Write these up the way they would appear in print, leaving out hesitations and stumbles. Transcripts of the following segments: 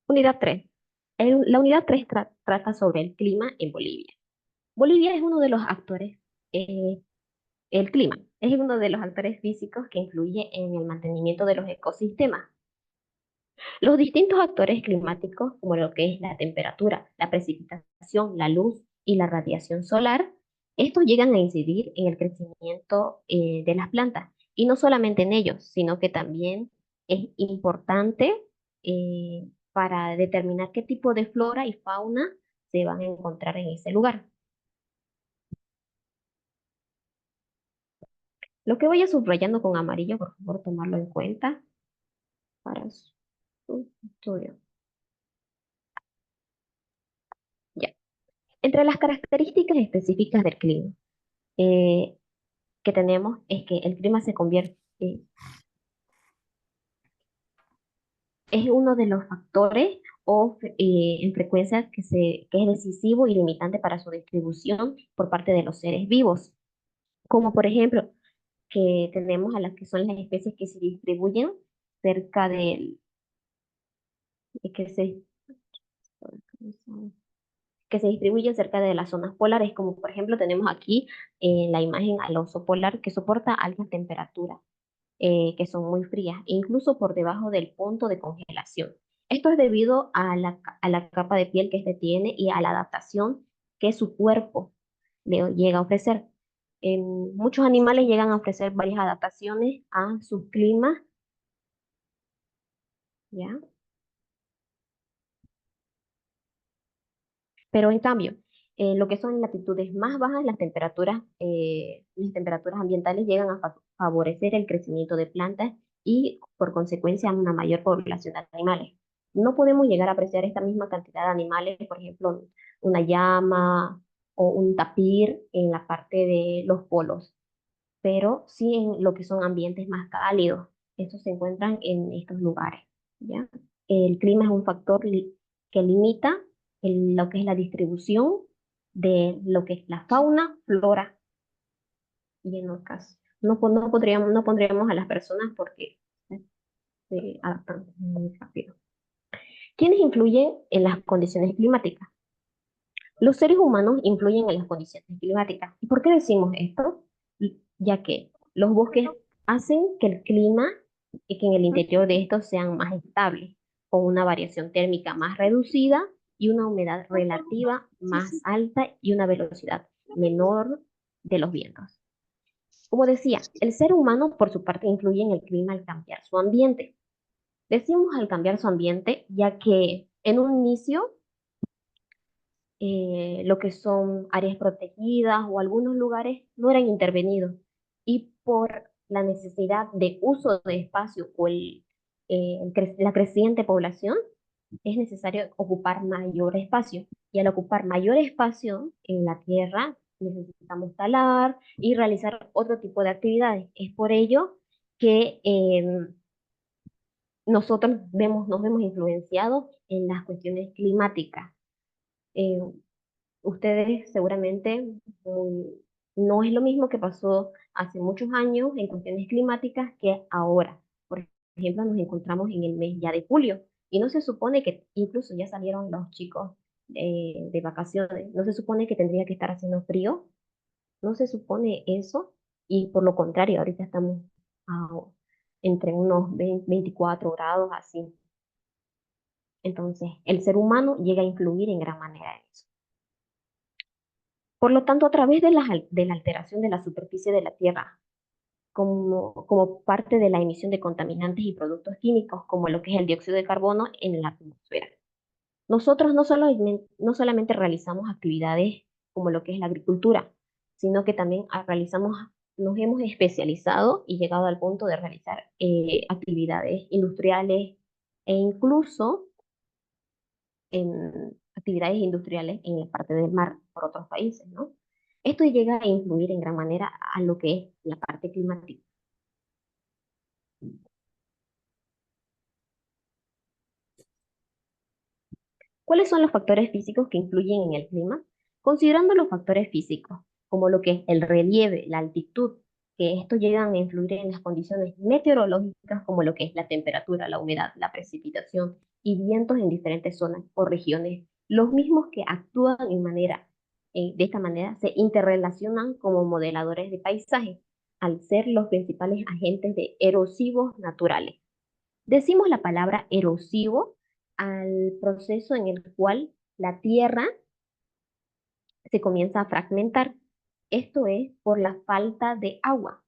Unidad 3. La unidad 3 trata sobre el clima en Bolivia. Bolivia es uno de los actores, eh, el clima es uno de los actores físicos que influye en el mantenimiento de los ecosistemas. Los distintos actores climáticos, como lo que es la temperatura, la precipitación, la luz y la radiación solar, estos llegan a incidir en el crecimiento de las plantas. Y no solamente en ellos, sino que también es importante para determinar qué tipo de flora y fauna se van a encontrar en ese lugar. Lo que vaya subrayando con amarillo, por favor, tomarlo en cuenta para su estudio. Ya. Entre las características específicas del clima, eh, que tenemos es que el clima se convierte, es uno de los factores en frecuencia que es decisivo y limitante para su distribución por parte de los seres vivos, como por ejemplo que tenemos a las que son las especies que se distribuyen cerca del, que se, que se distribuyen cerca de las zonas polares, como por ejemplo tenemos aquí en la imagen al oso polar que soporta altas temperaturas que son muy frías, incluso por debajo del punto de congelación. Esto es debido a la capa de piel que este tiene y a la adaptación que su cuerpo le llega a ofrecer. Muchos animales llegan a ofrecer varias adaptaciones a sus climas, ¿ya? Pero en cambio, lo que son latitudes más bajas, las temperaturas ambientales llegan a favorecer el crecimiento de plantas y por consecuencia una mayor población de animales. No podemos llegar a apreciar esta misma cantidad de animales, por ejemplo, una llama o un tapir en la parte de los polos, pero sí en lo que son ambientes más cálidos. Estos se encuentran en estos lugares, ¿ya? El clima es un factor que limita lo que es la distribución de lo que es la fauna, flora y en caso. No pondríamos a las personas porque se adaptan muy rápido. ¿Quiénes influyen en las condiciones climáticas? Los seres humanos influyen en las condiciones climáticas. ¿Y por qué decimos esto? Ya que los bosques hacen que el clima y que en el interior de estos sean más estables, con una variación térmica más reducida y una humedad relativa más alta y una velocidad menor de los vientos. Como decía, el ser humano por su parte influye en el clima al cambiar su ambiente. Decimos al cambiar su ambiente, ya que en un inicio lo que son áreas protegidas o algunos lugares no eran intervenidos. Y por la necesidad de uso de espacio o la creciente población, es necesario ocupar mayor espacio. Y al ocupar mayor espacio en la tierra, necesitamos talar y realizar otro tipo de actividades. Es por ello que nos vemos influenciados en las cuestiones climáticas. Eh, Ustedes seguramente mm, no es lo mismo que pasó hace muchos años en cuestiones climáticas que ahora. Por ejemplo, nos encontramos en el mes ya de julio y no se supone que incluso ya salieron los chicos de vacaciones. No se supone que tendría que estar haciendo frío. No se supone eso y por lo contrario, ahorita estamos a- entre unos 20, 24 grados así. Entonces, el ser humano llega a influir en gran manera en eso. Por lo tanto, a través de la alteración de la superficie de la Tierra, como parte de la emisión de contaminantes y productos químicos, como lo que es el dióxido de carbono en la atmósfera. Nosotros no solamente realizamos actividades como lo que es la agricultura, sino que también nos hemos especializado y llegado al punto de realizar actividades industriales e incluso en actividades industriales en la parte del mar por otros países, ¿no? Esto llega a influir en gran manera a lo que es la parte climática. ¿Cuáles son los factores físicos que influyen en el clima? Considerando los factores físicos, como lo que es el relieve, la altitud, que estos llegan a influir en las condiciones meteorológicas como lo que es la temperatura, la humedad, la precipitación y vientos en diferentes zonas o regiones. Los mismos que actúan de esta manera se interrelacionan como modeladores de paisaje, al ser los principales agentes de erosivos naturales. Decimos la palabra erosivo al proceso en el cual la tierra se comienza a fragmentar. Esto es por la falta de agua.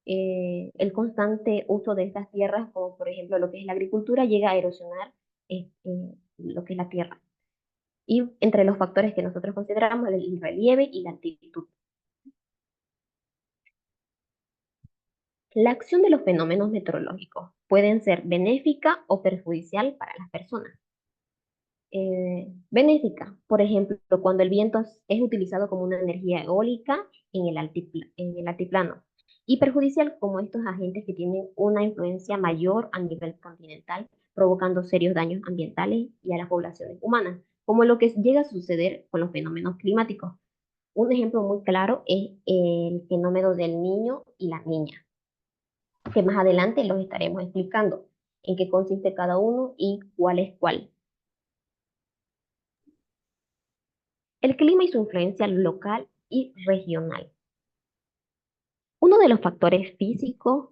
El constante uso de estas tierras, como por ejemplo lo que es la agricultura, llega a erosionar lo que es la tierra. Y entre los factores que nosotros consideramos el relieve y la altitud. La acción de los fenómenos meteorológicos pueden ser benéfica o perjudicial para las personas. Benéfica, por ejemplo, cuando el viento es utilizado como una energía eólica en el altiplano, y perjudicial como estos agentes que tienen una influencia mayor a nivel continental, provocando serios daños ambientales y a las poblaciones humanas, como lo que llega a suceder con los fenómenos climáticos. Un ejemplo muy claro es el fenómeno del niño y la niña, que más adelante los estaremos explicando en qué consiste cada uno y cuál es cuál. El clima y su influencia local y regional. Uno de los factores físicos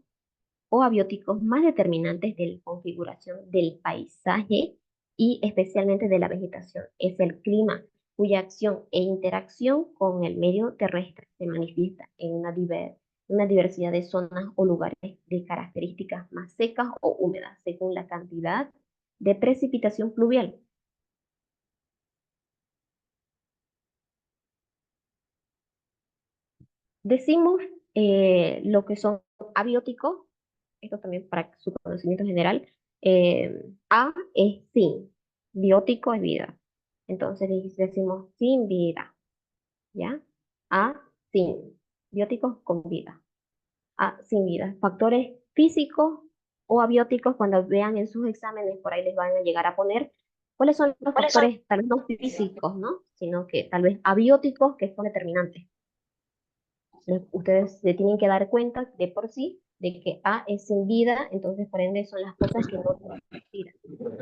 o abióticos más determinantes de la configuración del paisaje y especialmente de la vegetación es el clima, cuya acción e interacción con el medio terrestre se manifiesta en una diversidad de zonas o lugares de características más secas o húmedas según la cantidad de precipitación pluvial. Decimos lo que son abióticos, esto también para su conocimiento general. A es sin, biótico es vida. Entonces decimos sin vida, ¿ya? A sin, bióticos con vida. A sin vida. Factores físicos o abióticos, cuando vean en sus exámenes, por ahí les van a llegar a poner cuáles son los ¿Cuáles son? factores, tal vez no físicos, ¿no? Sino que tal vez abióticos que son determinantes. Ustedes se tienen que dar cuenta de por sí de que A es sin vida, entonces por ende son las cosas que no tienen vida,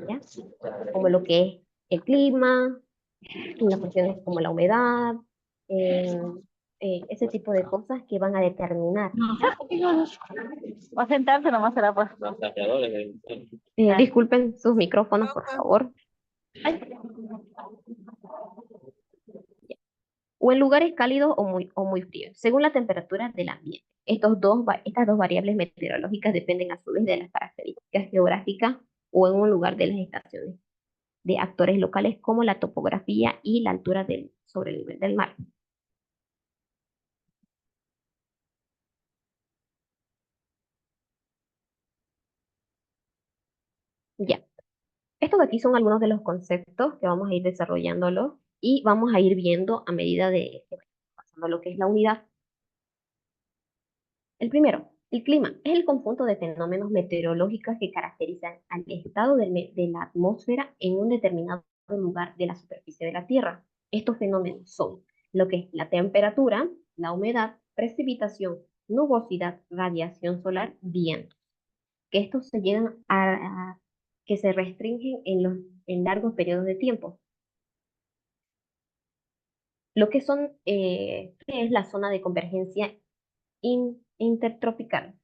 ¿ya? Como lo que es el clima, las cuestiones como la humedad, eh, ese tipo de cosas que van a determinar. No sé, va a sentarse nomás será pues. Ah. Disculpen sus micrófonos, por favor. Ay, O en lugares cálidos o muy fríos, según la temperatura del ambiente. Estas dos variables meteorológicas dependen a su vez de las características geográficas o en un lugar de las estaciones de actores locales como la topografía y la altura sobre el nivel del mar. Ya, estos de aquí son algunos de los conceptos que vamos a ir desarrollándolo y vamos a ir viendo a medida de que vayamos pasando lo que es la unidad. El primero, el clima es el conjunto de fenómenos meteorológicos que caracterizan al estado de la atmósfera en un determinado lugar de la superficie de la Tierra. Estos fenómenos son lo que es la temperatura, la humedad, precipitación, nubosidad, radiación solar, viento. Que estos se llegan que se restringen en largos periodos de tiempo. Lo que ¿qué es la zona de convergencia intertropical?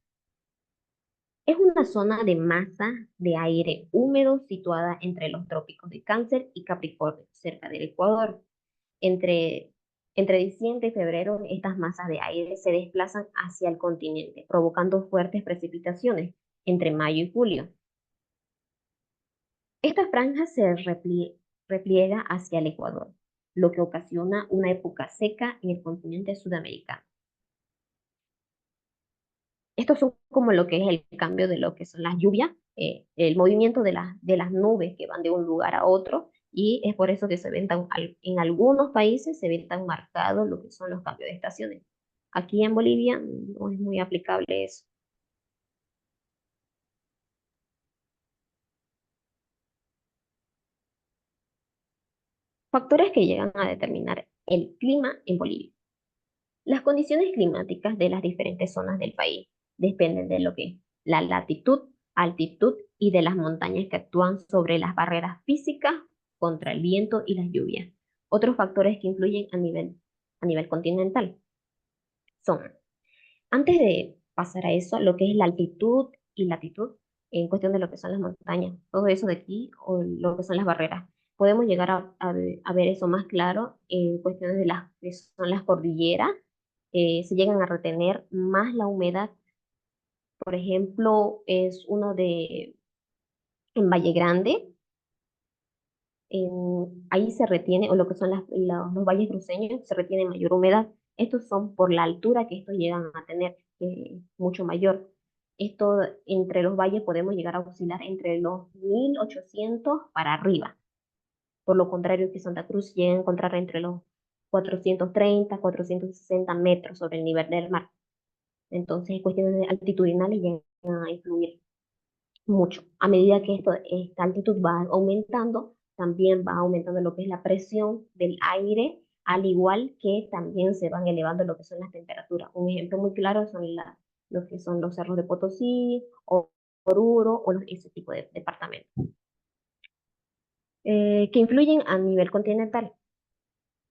Es una zona de masa de aire húmedo situada entre los trópicos de Cáncer y Capricornio, cerca del Ecuador. Entre, entre diciembre y febrero, estas masas de aire se desplazan hacia el continente, provocando fuertes precipitaciones entre mayo y julio. Esta franja repliega hacia el Ecuador, lo que ocasiona una época seca en el continente sudamericano. Estos son como lo que es el cambio de lo que son las lluvias, el movimiento de las nubes que van de un lugar a otro, y es por eso que en algunos países se ven tan marcados lo que son los cambios de estaciones. Aquí en Bolivia no es muy aplicable eso. Factores que llegan a determinar el clima en Bolivia. Las condiciones climáticas de las diferentes zonas del país dependen de lo que es la latitud, altitud y de las montañas que actúan sobre las barreras físicas contra el viento y las lluvias. Otros factores que influyen a nivel continental son, antes de pasar a eso, lo que es la altitud y latitud en cuestión de lo que son las montañas, todo eso de aquí o lo que son las barreras. Podemos llegar a ver eso más claro en cuestiones de las que son las cordilleras. Se llegan a retener más la humedad. Por ejemplo, es uno de en Valle Grande, ahí se retiene, o lo que son los valles cruceños, se retiene mayor humedad. Estos son por la altura que estos llegan a tener, mucho mayor. Esto entre los valles podemos llegar a oscilar entre los 1800 para arriba. Por lo contrario que Santa Cruz llega a encontrar entre los 430, 460 metros sobre el nivel del mar. Entonces, cuestiones altitudinales llegan a influir mucho. A medida que esta altitud va aumentando, también va aumentando lo que es la presión del aire, al igual que también se van elevando lo que son las temperaturas. Un ejemplo muy claro son lo que son los cerros de Potosí, o Oruro, o ese tipo de departamentos, que influyen a nivel continental.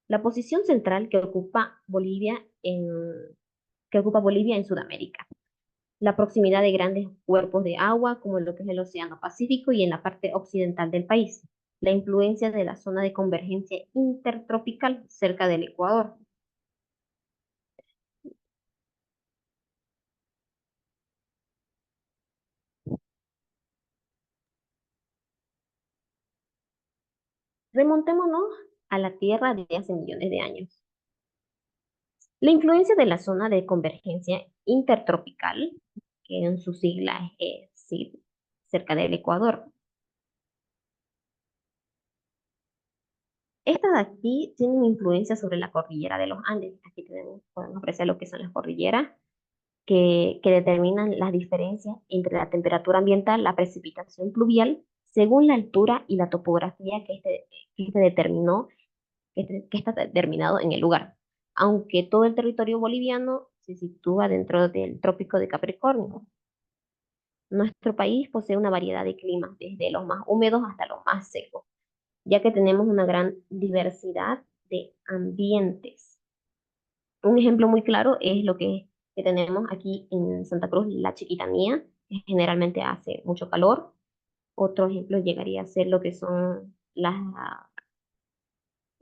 La posición central que ocupa Bolivia en Sudamérica, la proximidad de grandes cuerpos de agua, como lo que es el Océano Pacífico y en la parte occidental del país, la influencia de la zona de convergencia intertropical cerca del Ecuador. Remontémonos a la Tierra de hace millones de años. La influencia de la zona de convergencia intertropical, que en su sigla es CID, cerca del Ecuador. Estas de aquí tienen influencia sobre la cordillera de los Andes. Aquí podemos apreciar lo que son las cordilleras, que determinan las diferencias entre la temperatura ambiental, la precipitación pluvial, según la altura y la topografía que está determinado en el lugar. Aunque todo el territorio boliviano se sitúa dentro del trópico de Capricornio. Nuestro país posee una variedad de climas, desde los más húmedos hasta los más secos, ya que tenemos una gran diversidad de ambientes. Un ejemplo muy claro es que tenemos aquí en Santa Cruz, la Chiquitanía, que generalmente hace mucho calor. Otro ejemplo llegaría a ser lo que son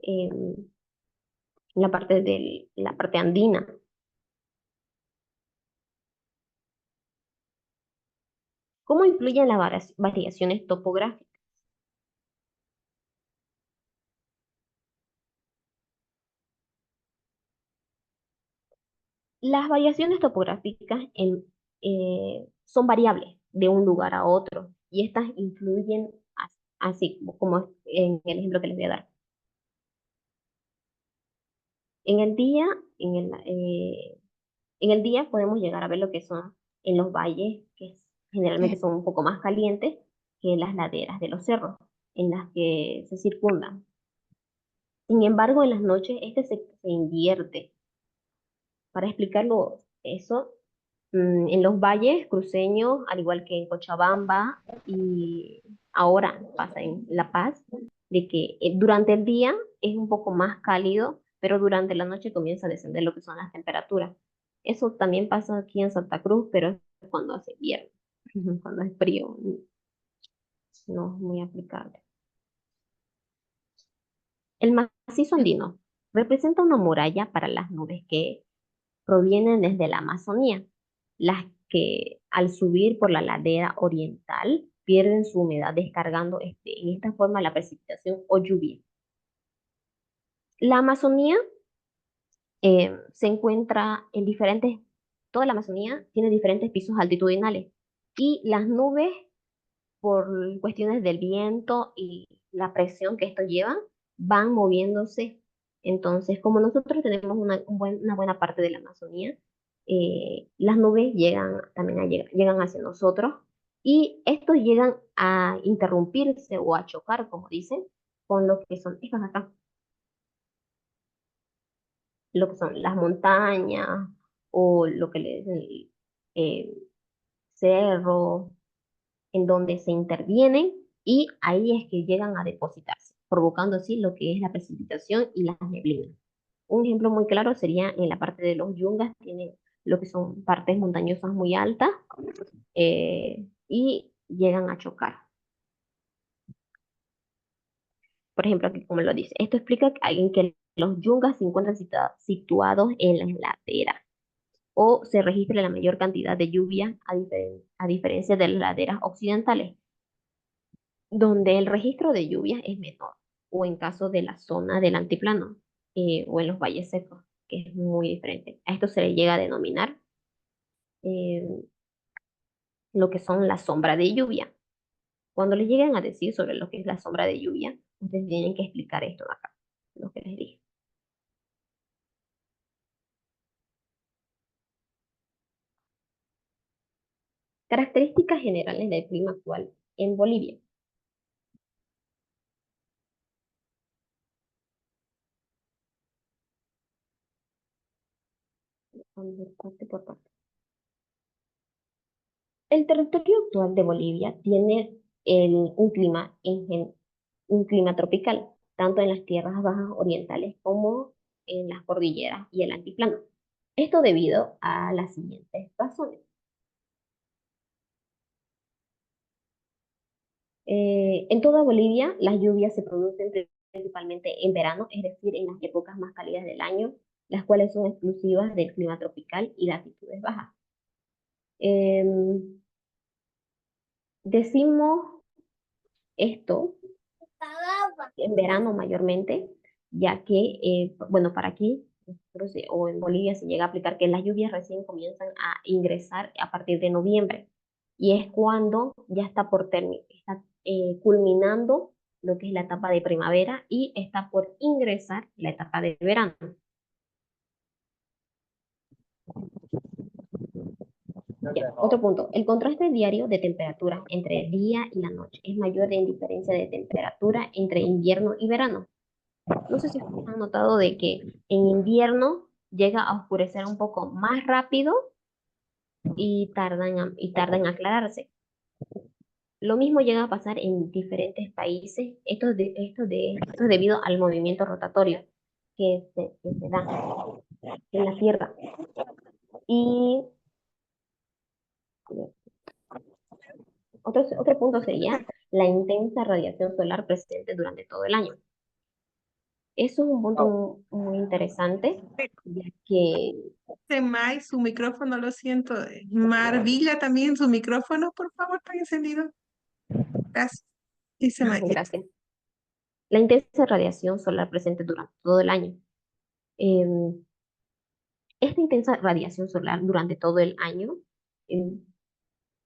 em, la parte andina. ¿Cómo influyen las variaciones topográficas? Las variaciones topográficas son variables de un lugar a otro y estas influyen así como en el ejemplo que les voy a dar. En el día, en el, eh, en el día podemos llegar a ver lo que son en los valles, generalmente son un poco más calientes que las laderas de los cerros en las que se circundan. Sin embargo, en las noches se invierte. Para explicarlo eso, en los valles cruceños, al igual que en Cochabamba y ahora pasa en La Paz, de que durante el día es un poco más cálido, pero durante la noche comienza a descender lo que son las temperaturas. Eso también pasa aquí en Santa Cruz, pero es cuando hace invierno. Cuando es frío, no es muy aplicable. El macizo andino representa una muralla para las nubes que provienen desde la Amazonía, las que al subir por la ladera oriental pierden su humedad descargando en esta forma la precipitación o lluvia. La Amazonía se encuentra toda la Amazonía tiene diferentes pisos altitudinales y las nubes, por cuestiones del viento y la presión que esto lleva, van moviéndose. Entonces, como nosotros tenemos una buena parte de la Amazonía, las nubes llegan hacia nosotros y estos llegan a interrumpirse o a chocar, como dicen, con lo que son estas acá. lo que son las montañas o lo que le dicen cerro, en donde se intervienen y ahí es que llegan a depositarse, provocando así lo que es la precipitación y las neblinas. Un ejemplo muy claro sería en la parte de los yungas, tienen lo que son partes montañosas muy altas y llegan a chocar. Por ejemplo, aquí como lo dice, esto explica que los yungas se encuentran situados en las laderas o se registra la mayor cantidad de lluvia a diferencia de las laderas occidentales, donde el registro de lluvia es menor, o en caso de la zona del altiplano o en los valles secos, que es muy diferente. A esto se le llega a denominar eh, lo que son la sombra de lluvia. Cuando les lleguen a decir sobre lo que es la sombra de lluvia, ustedes tienen que explicar esto de acá, lo que les dije. Características generales del clima actual en Bolivia. Vamos a ver parte por parte. El territorio actual de Bolivia tiene un clima tropical, tanto en las tierras bajas orientales como en las cordilleras y el altiplano. Esto debido a las siguientes razones. En toda Bolivia, las lluvias se producen principalmente en verano, es decir, en las épocas más cálidas del año, las cuales son exclusivas del clima tropical y latitudes bajas. Em, Decimos esto en verano mayormente, ya que, bueno, para aquí o en Bolivia se llega a aplicar que las lluvias recién comienzan a ingresar a partir de noviembre y es cuando ya está está culminando lo que es la etapa de primavera y está por ingresar la etapa de verano. Ya, otro punto, el contraste diario de temperatura entre el día y la noche es mayor en diferencia de temperatura entre invierno y verano. No sé si ustedes han notado de que en invierno llega a oscurecer un poco más rápido y tarda en aclararse. Lo mismo llega a pasar en diferentes países. Esto es debido al movimiento rotatorio que se da en la Tierra. Y otro punto sería la intensa radiación solar presente durante todo el año. Eso es un punto muy interesante, ya que Mai, su micrófono, lo siento. Marvilla también, su micrófono, por favor, está encendido. Gracias. Dice Mai. gracias. La intensa radiación solar presente durante todo el año. Em, Esta intensa radiación solar durante todo el año em,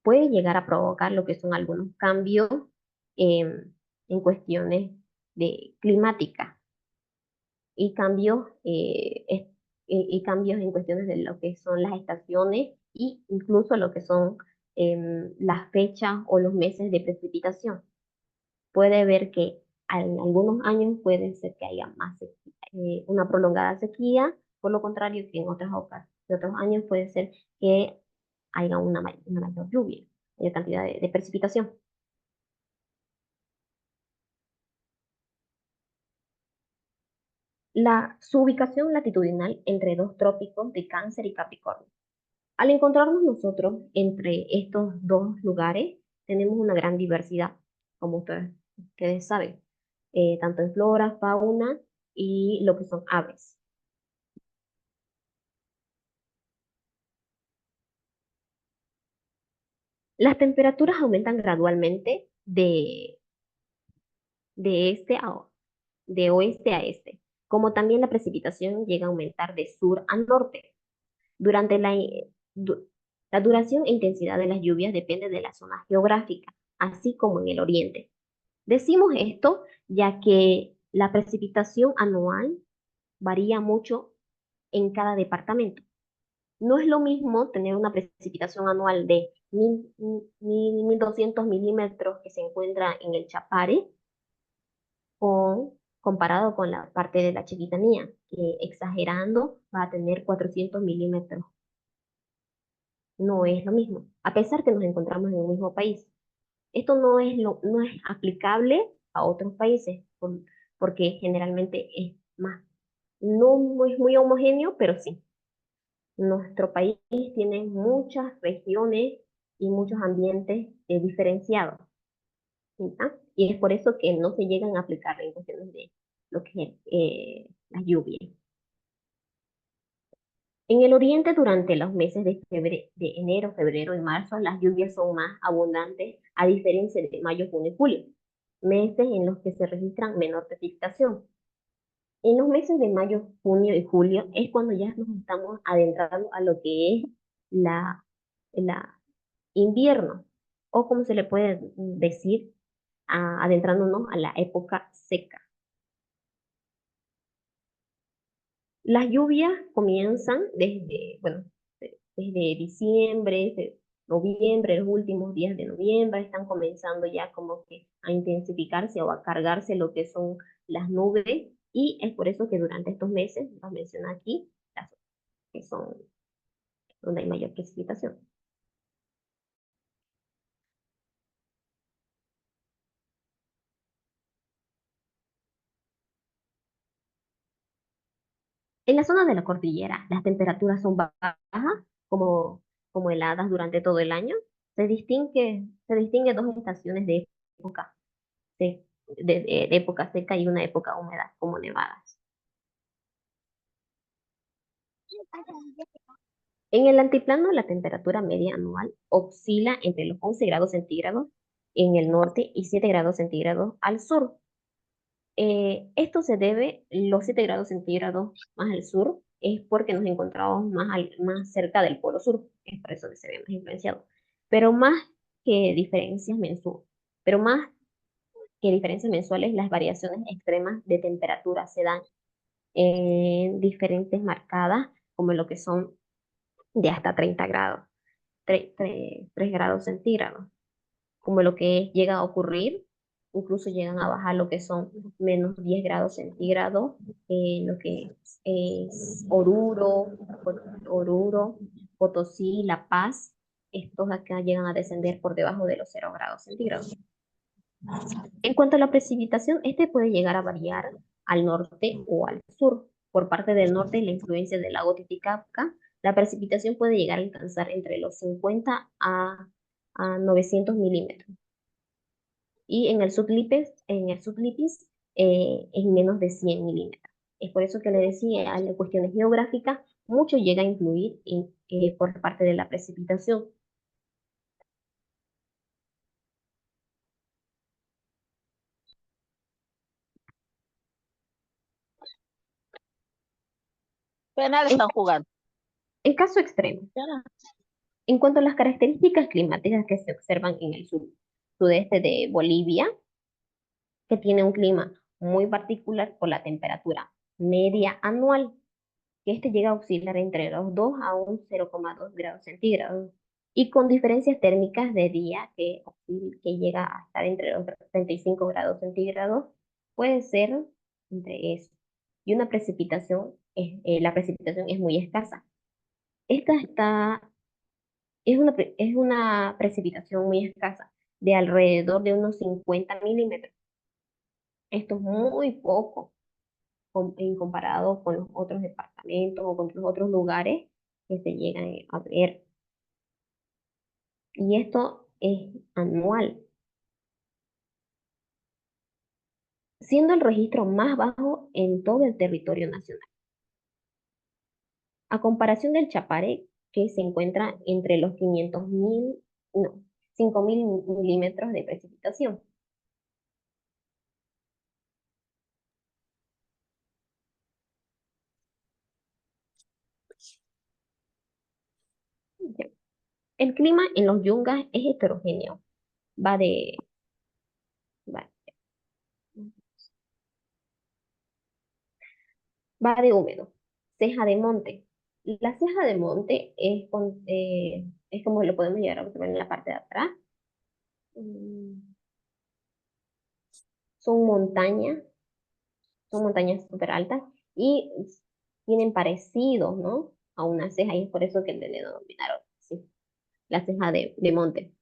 puede llegar a provocar lo que son algunos cambios em, en cuestiones de climática y y cambios en cuestiones de lo que son las estaciones e incluso lo que son las fechas o los meses de precipitación. Puede ver que en algunos años puede ser que haya más una prolongada sequía, por lo contrario que en otros años puede ser que haya una mayor lluvia, mayor cantidad de precipitación. Su ubicación latitudinal entre dos trópicos de Cáncer y Capricornio. Al encontrarnos nosotros entre estos dos lugares, tenemos una gran diversidad, como ustedes saben, tanto en flora, fauna y lo que son aves. Las temperaturas aumentan gradualmente de, este a, de oeste a este, como también la precipitación llega a aumentar de sur a norte. Durante la duración e intensidad de las lluvias depende de la zona geográfica, así como en el oriente. Decimos esto ya que la precipitación anual varía mucho en cada departamento. No es lo mismo tener una precipitación anual de 1.200 milímetros que se encuentra en el Chapare con comparado con la parte de la Chiquitanía, que exagerando va a tener 400 milímetros. No es lo mismo, a pesar que nos encontramos en el mismo país. Esto no es aplicable a otros países, porque generalmente es más, no es muy homogéneo, pero sí. Nuestro país tiene muchas regiones y muchos ambientes diferenciados, ¿ya? Y es por eso que no se llegan a aplicar en cuestiones de lo que es las lluvias. En el oriente, durante los meses de enero, febrero y marzo, las lluvias son más abundantes, a diferencia de mayo, junio y julio, meses en los que se registran menor precipitación. En los meses de mayo, junio y julio es cuando ya nos estamos adentrando a lo que es la invierno, o como se le puede decir, adentrándonos a la época seca. Las lluvias comienzan bueno, desde diciembre, noviembre, los últimos días de noviembre, están comenzando ya como que a intensificarse o a cargarse lo que son las nubes, y es por eso que durante estos meses, los menciona aquí, las que son donde hay mayor precipitación. En la zona de la cordillera, las temperaturas son bajas, como, como heladas durante todo el año. Se distingue dos estaciones de época, de época seca y una época húmeda, como nevadas. En el altiplano, la temperatura media anual oscila entre los 11 grados centígrados en el norte y 7 grados centígrados al sur. Esto se debe, los 7 grados centígrados más al sur, es porque nos encontramos más cerca del polo sur, es por eso que se ve más influenciado. Pero más que diferencias mensuales, pero más que diferencias mensuales, las variaciones extremas de temperatura se dan en diferentes marcadas, como lo que son de hasta 30 grados, 3 grados centígrados, como lo que llega a ocurrir, incluso llegan a bajar lo que son menos 10 grados centígrados, lo que es Oruro, Potosí, La Paz, estos acá llegan a descender por debajo de los 0 grados centígrados. En cuanto a la precipitación, este puede llegar a variar al norte o al sur. Por parte del norte, la influencia del lago Titicaca, la precipitación puede llegar a alcanzar entre los 50 a 900 milímetros. Y en el Sublipis en menos de 100 milímetros. Es por eso que le decía, en cuestiones geográficas, mucho llega a influir por parte de la precipitación. Penal En, están jugando. en caso extremo, en cuanto a las características climáticas que se observan en el sudeste de Bolivia, que tiene un clima muy particular por la temperatura media anual, que este llega a oscilar entre los 2 a un 0,2 grados centígrados, y con diferencias térmicas de día que llega a estar entre los 35 grados centígrados, puede ser entre eso. Y la precipitación es muy escasa. Esta es una precipitación muy escasa, de alrededor de unos 50 milímetros. Esto es muy poco en comparado con los otros departamentos o con los otros lugares que se llegan a ver. Y esto es anual, siendo el registro más bajo en todo el territorio nacional. A comparación del Chapare, que se encuentra entre los 5.000 milímetros de precipitación. El clima en los yungas es heterogéneo. Va de, va, va de húmedo. Ceja de monte. La ceja de monte es como lo podemos llegar a observar en la parte de atrás. Mm, Son montañas son montañas súper altas y tienen parecidos, ¿no? A una ceja, y es por eso que le denominaron así, la ceja de monte.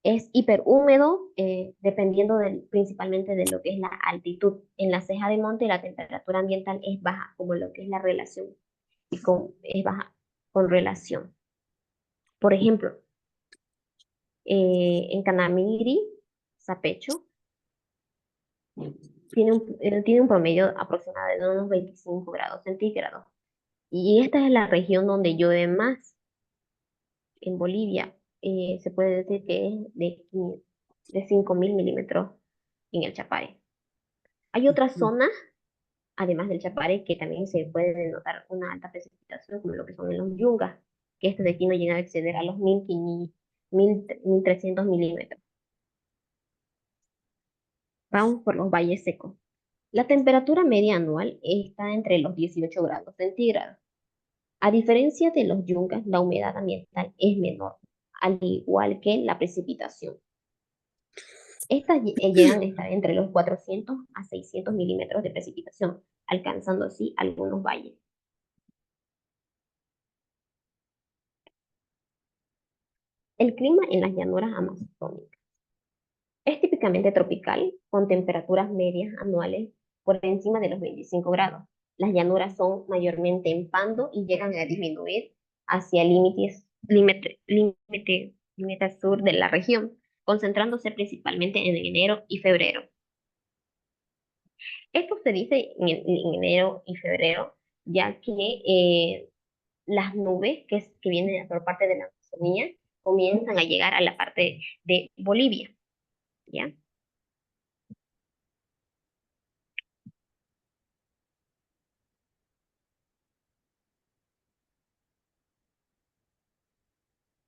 Es hiperhúmedo, dependiendo principalmente de lo que es la altitud. En la ceja de monte la temperatura ambiental es baja, como lo que es la relación, es baja con relación. Por ejemplo, en Canamiri, Sapecho, tiene un promedio aproximado de unos 25 grados centígrados. Y esta es la región donde llueve más en Bolivia. Se puede decir que es de 5.000 milímetros en el Chapare. Hay otras zonas, además del Chapare, que también se puede notar una alta precipitación, como lo que son en los Yungas, que este de aquí no llega a exceder a los 1.300 milímetros. Vamos por los valles secos. La temperatura media anual está entre los 18 grados centígrados. A diferencia de los yungas, la humedad ambiental es menor, al igual que la precipitación. Estas llegan a estar entre los 400 a 600 milímetros de precipitación, alcanzando así algunos valles. El clima en las llanuras amazónicas es típicamente tropical, con temperaturas medias anuales por encima de los 25 grados. Las llanuras son mayormente en Pando y llegan a disminuir hacia el límite sur de la región, concentrándose principalmente en enero y febrero. Esto se dice en enero y febrero, ya que las nubes que vienen por parte de la Amazonía comienzan a llegar a la parte de Bolivia, ¿ya?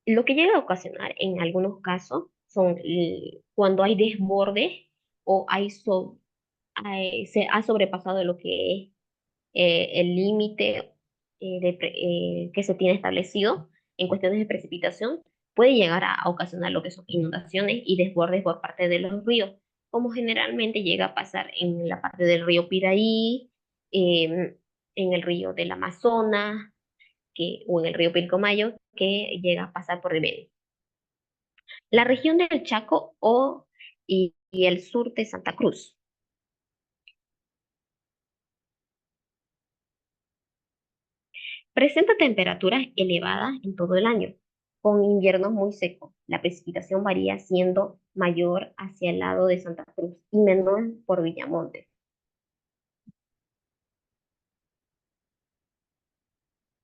Lo que llega a ocasionar en algunos casos son cuando hay desbordes o se ha sobrepasado lo que es el límite que se tiene establecido en cuestiones de precipitación, puede llegar a ocasionar lo que son inundaciones y desbordes por parte de los ríos, como generalmente llega a pasar en la parte del río Piraí, en el río del Amazonas, o en el río Pilcomayo, que llega a pasar por Rimini. La región del Chaco y el sur de Santa Cruz. Presenta temperaturas elevadas en todo el año, con inviernos muy secos. La precipitación varía siendo mayor hacia el lado de Santa Cruz y menor por Villamonte.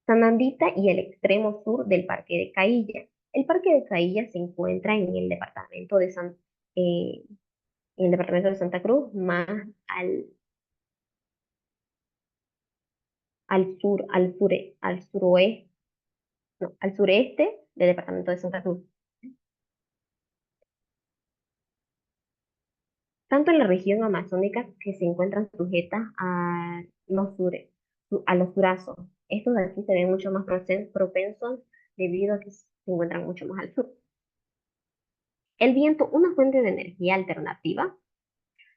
Sanandita y el extremo sur del Parque de Cailla. El Parque de Cailla se encuentra eh, en el departamento de Santa Cruz, más al sur, al suroeste, no, al sureste del departamento de Santa Cruz. Tanto en la región amazónica, que se encuentran sujetas a los durazos. Estos de aquí se ven mucho más propensos debido a que se encuentran mucho más al sur. El viento, una fuente de energía alternativa.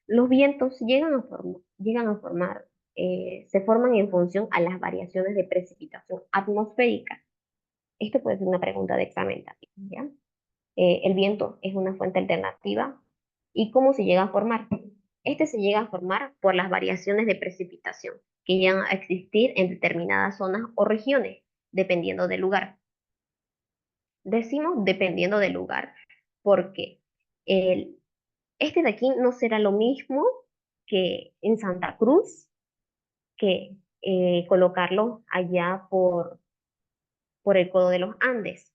Los vientos se forman en función a las variaciones de precipitación atmosférica. Esto puede ser una pregunta de examen también, ¿ya? El viento es una fuente alternativa. ¿Y cómo se llega a formar? Este se llega a formar por las variaciones de precipitación que llegan a existir en determinadas zonas o regiones, dependiendo del lugar. Decimos dependiendo del lugar, porque el, este de aquí no será lo mismo que en Santa Cruz, que colocarlo allá por el codo de los Andes.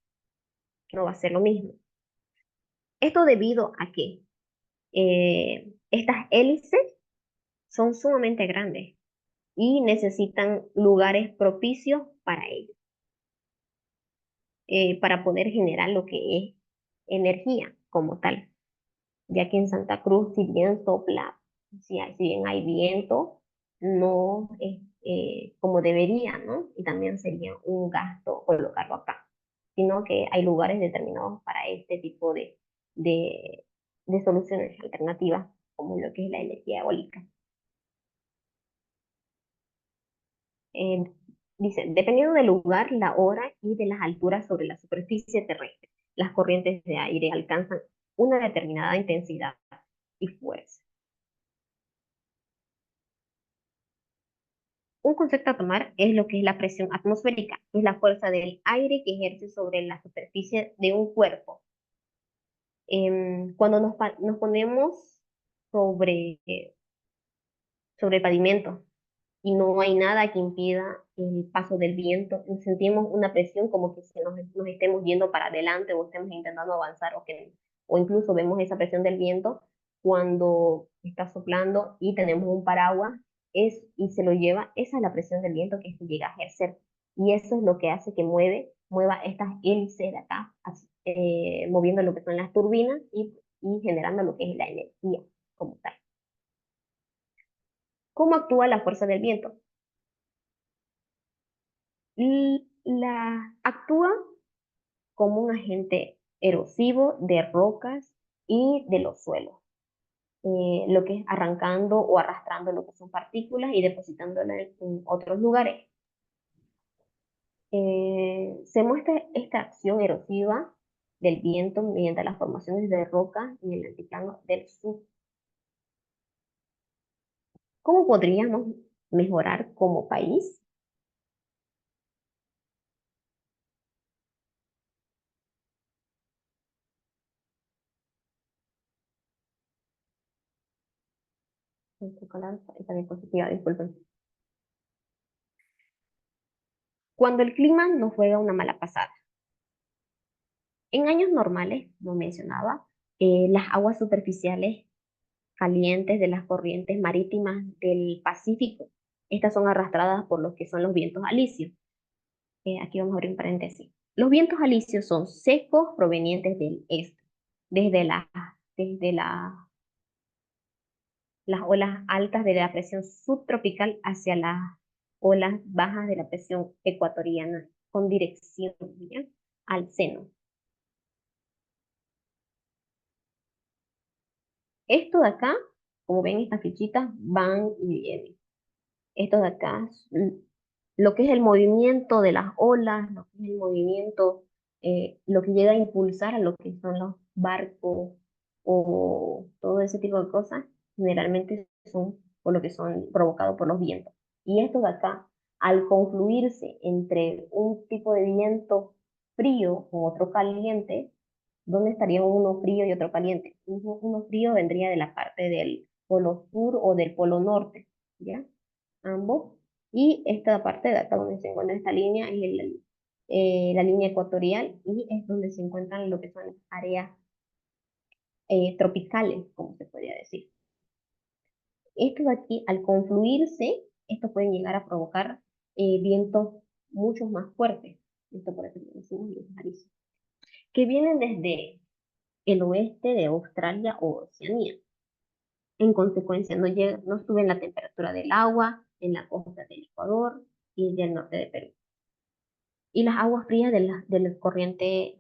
No va a ser lo mismo. Esto debido a que estas hélices son sumamente grandes y necesitan lugares propicios para ello, para poder generar lo que es energía como tal, ya que en Santa Cruz, si bien sopla, si bien hay viento, no es como debería, ¿no? Y también sería un gasto colocarlo acá, sino que hay lugares determinados para este tipo de, de soluciones alternativas, como lo que es la energía eólica. Eh, Dice, dependiendo del lugar, la hora y de las alturas sobre la superficie terrestre, las corrientes de aire alcanzan una determinada intensidad y fuerza. Un concepto a tomar es lo que es la presión atmosférica, que es la fuerza del aire que ejerce sobre la superficie de un cuerpo. Cuando nos ponemos sobre, sobre el pavimento y no hay nada que impida el paso del viento, sentimos una presión como que si nos estemos yendo para adelante o estemos intentando avanzar o incluso vemos esa presión del viento cuando está soplando y tenemos un paraguas y se lo lleva, esa es la presión del viento que se llega a ejercer. Y eso es lo que hace que mueva estas hélices de acá, moviendo lo que son las turbinas y generando lo que es la energía como tal. ¿Cómo actúa la fuerza del viento? Actúa como un agente erosivo de rocas y de los suelos, lo que es arrancando o arrastrando lo que son partículas y depositándolas en otros lugares. Se muestra esta acción erosiva del viento mediante las formaciones de rocas en el altiplano del sur. ¿Cómo podríamos mejorar como país? Esta diapositiva, disculpen. Cuando el clima nos juega una mala pasada. En años normales, como mencionaba, las aguas superficiales calientes de las corrientes marítimas del Pacífico, estas son arrastradas por lo que son los vientos alisios. Aquí vamos a abrir un paréntesis. Los vientos alisios son secos provenientes del este, desde, las olas altas de la presión subtropical hacia las olas bajas de la presión ecuatoriana, con dirección, ¿ya?, al seno. Esto de acá, como ven, estas fichitas van y vienen. Esto de acá, lo que es el movimiento de las olas, lo que es el movimiento, lo que llega a impulsar a lo que son los barcos o todo ese tipo de cosas, generalmente son por lo que son provocados por los vientos. Y esto de acá, al confluirse entre un tipo de viento frío con otro caliente, ¿dónde estaría uno frío y otro caliente? Uno frío vendría de la parte del polo sur o del polo norte, ¿ya? Ambos. Y esta parte de acá donde se encuentra esta línea es la línea ecuatorial y es donde se encuentran lo que son las áreas tropicales, como se podría decir. Esto de aquí, al confluirse, esto puede llegar a provocar vientos mucho más fuertes. Esto por eso lo decimos vientos alisios, que vienen desde el oeste de Australia o Oceanía. En consecuencia, no sube la temperatura del agua en la costa del Ecuador y del norte de Perú. Y las aguas frías de la corriente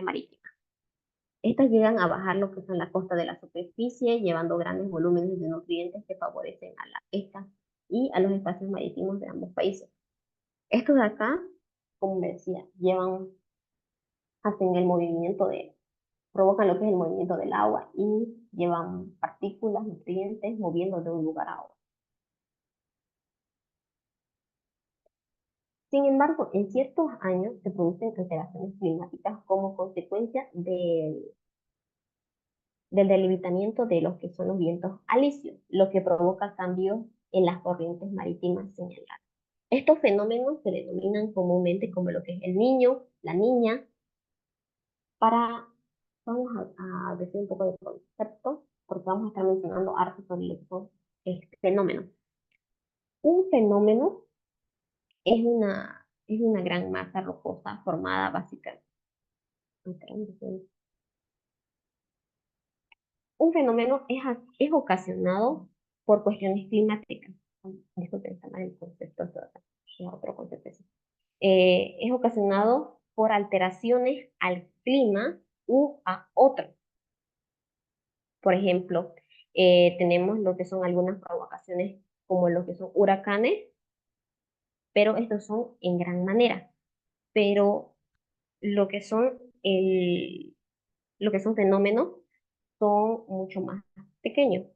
marítima. Estas llegan a bajar lo que son la costa de la superficie, llevando grandes volúmenes de nutrientes que favorecen a la pesca y a los espacios marítimos de ambos países. Estos de acá, como me decía, hacen el movimiento provocan lo que es el movimiento del agua y llevan partículas, nutrientes, moviendo de un lugar a otro. Sin embargo, en ciertos años se producen alteraciones climáticas como consecuencia del debilitamiento de los que son los vientos alisios, lo que provoca cambios en las corrientes marítimas señaladas. Estos fenómenos se denominan comúnmente como lo que es el niño, la niña. Vamos a decir un poco de concepto, porque vamos a estar mencionando harto sobre estos fenómenos. Un fenómeno es una gran masa rocosa formada básicamente. Un fenómeno es ocasionado por cuestiones climáticas. Disculpen, está mal el concepto, es otro concepto. Es ocasionado por alteraciones al clima u a otro. Por ejemplo, tenemos lo que son algunas provocaciones como lo que son huracanes, pero estos son en gran manera. Pero lo que son, lo que son fenómenos son mucho más pequeños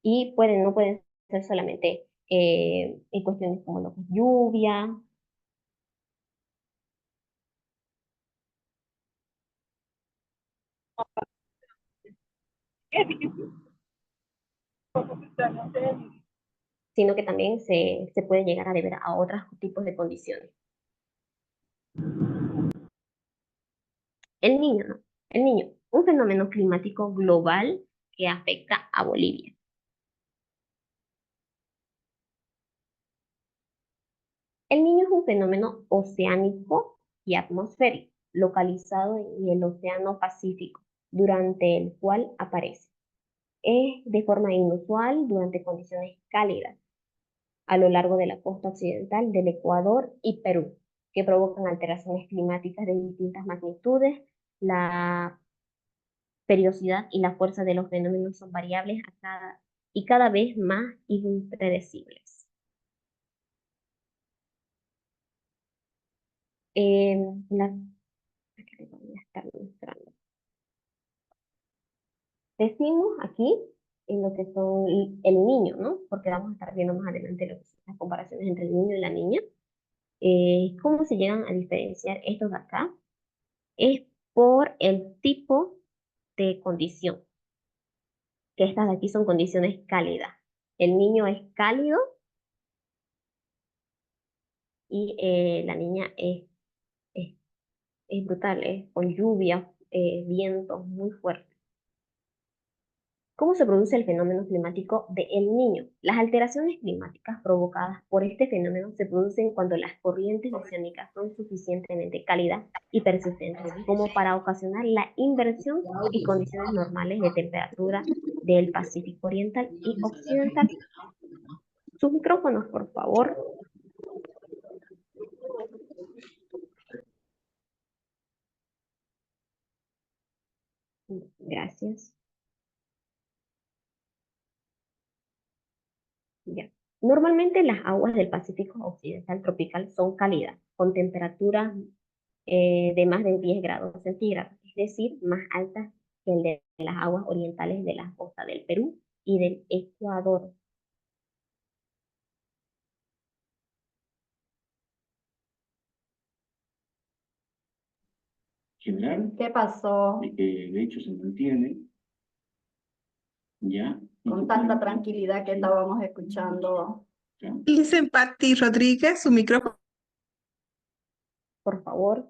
y no pueden ser solamente en cuestiones como lo que es lluvia. Sino que también se puede llegar a deber a otros tipos de condiciones. El niño, ¿no? El niño, un fenómeno climático global que afecta a Bolivia. El niño es un fenómeno oceánico y atmosférico, localizado en el Océano Pacífico, durante el cual aparece. Es de forma inusual durante condiciones cálidas a lo largo de la costa occidental del Ecuador y Perú, que provocan alteraciones climáticas de distintas magnitudes. La periodicidad y la fuerza de los fenómenos son variables y cada vez más impredecibles. Eh, la, aquí les voy a estar mostrando. Decimos aquí en lo que son el niño, ¿no? Porque vamos a estar viendo más adelante lo que son las comparaciones entre el niño y la niña. ¿Cómo se llegan a diferenciar estos de acá? Es por el tipo de condición, que estas de aquí son condiciones cálidas. El niño es cálido y la niña es, es brutal, es con lluvia, vientos muy fuertes. ¿Cómo se produce el fenómeno climático de El Niño? Las alteraciones climáticas provocadas por este fenómeno se producen cuando las corrientes oceánicas son suficientemente cálidas y persistentes como para ocasionar la inversión y condiciones normales de temperatura del Pacífico Oriental y Occidental. Sus micrófonos, por favor. Gracias. Ya. Normalmente las aguas del Pacífico Occidental tropical son cálidas, con temperaturas de más de 10 grados centígrados, es decir, más altas que el de las aguas orientales de las costas del Perú y del Ecuador. General, ¿Qué pasó de que de hecho se mantiene, ¿ya? con tanta tranquilidad que estábamos escuchando? ¿Ya? Dicen Patti Rodríguez, su micrófono. Por favor,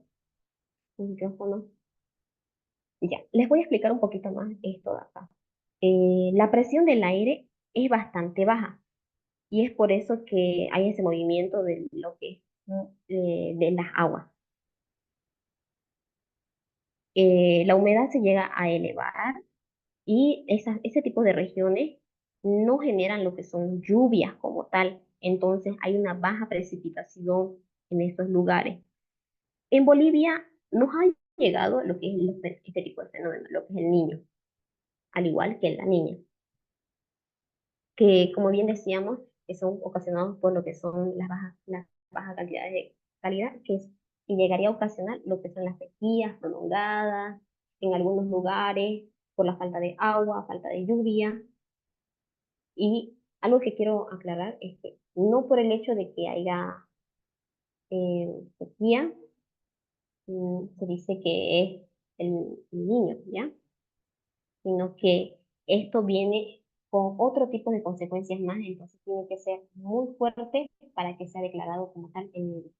un micrófono. Ya, les voy a explicar un poquito más esto de acá. La presión del aire es bastante baja y es por eso que hay ese movimiento de lo que es, de las aguas. La humedad se llega a elevar y ese tipo de regiones no generan lo que son lluvias como tal, entonces hay una baja precipitación en estos lugares. En Bolivia nos ha llegado lo que es este tipo de fenómeno, lo que es el niño, al igual que en la niña, que como bien decíamos, que son ocasionados por lo que son las bajas cantidades de calidad, y llegaría a ocasionar lo que son las sequías prolongadas en algunos lugares por la falta de agua, falta de lluvia. Y algo que quiero aclarar es que no por el hecho de que haya sequía, se dice que es el niño, ¿ya? Sino que esto viene con otro tipo de consecuencias más, entonces tiene que ser muy fuerte para que sea declarado como tal el niño.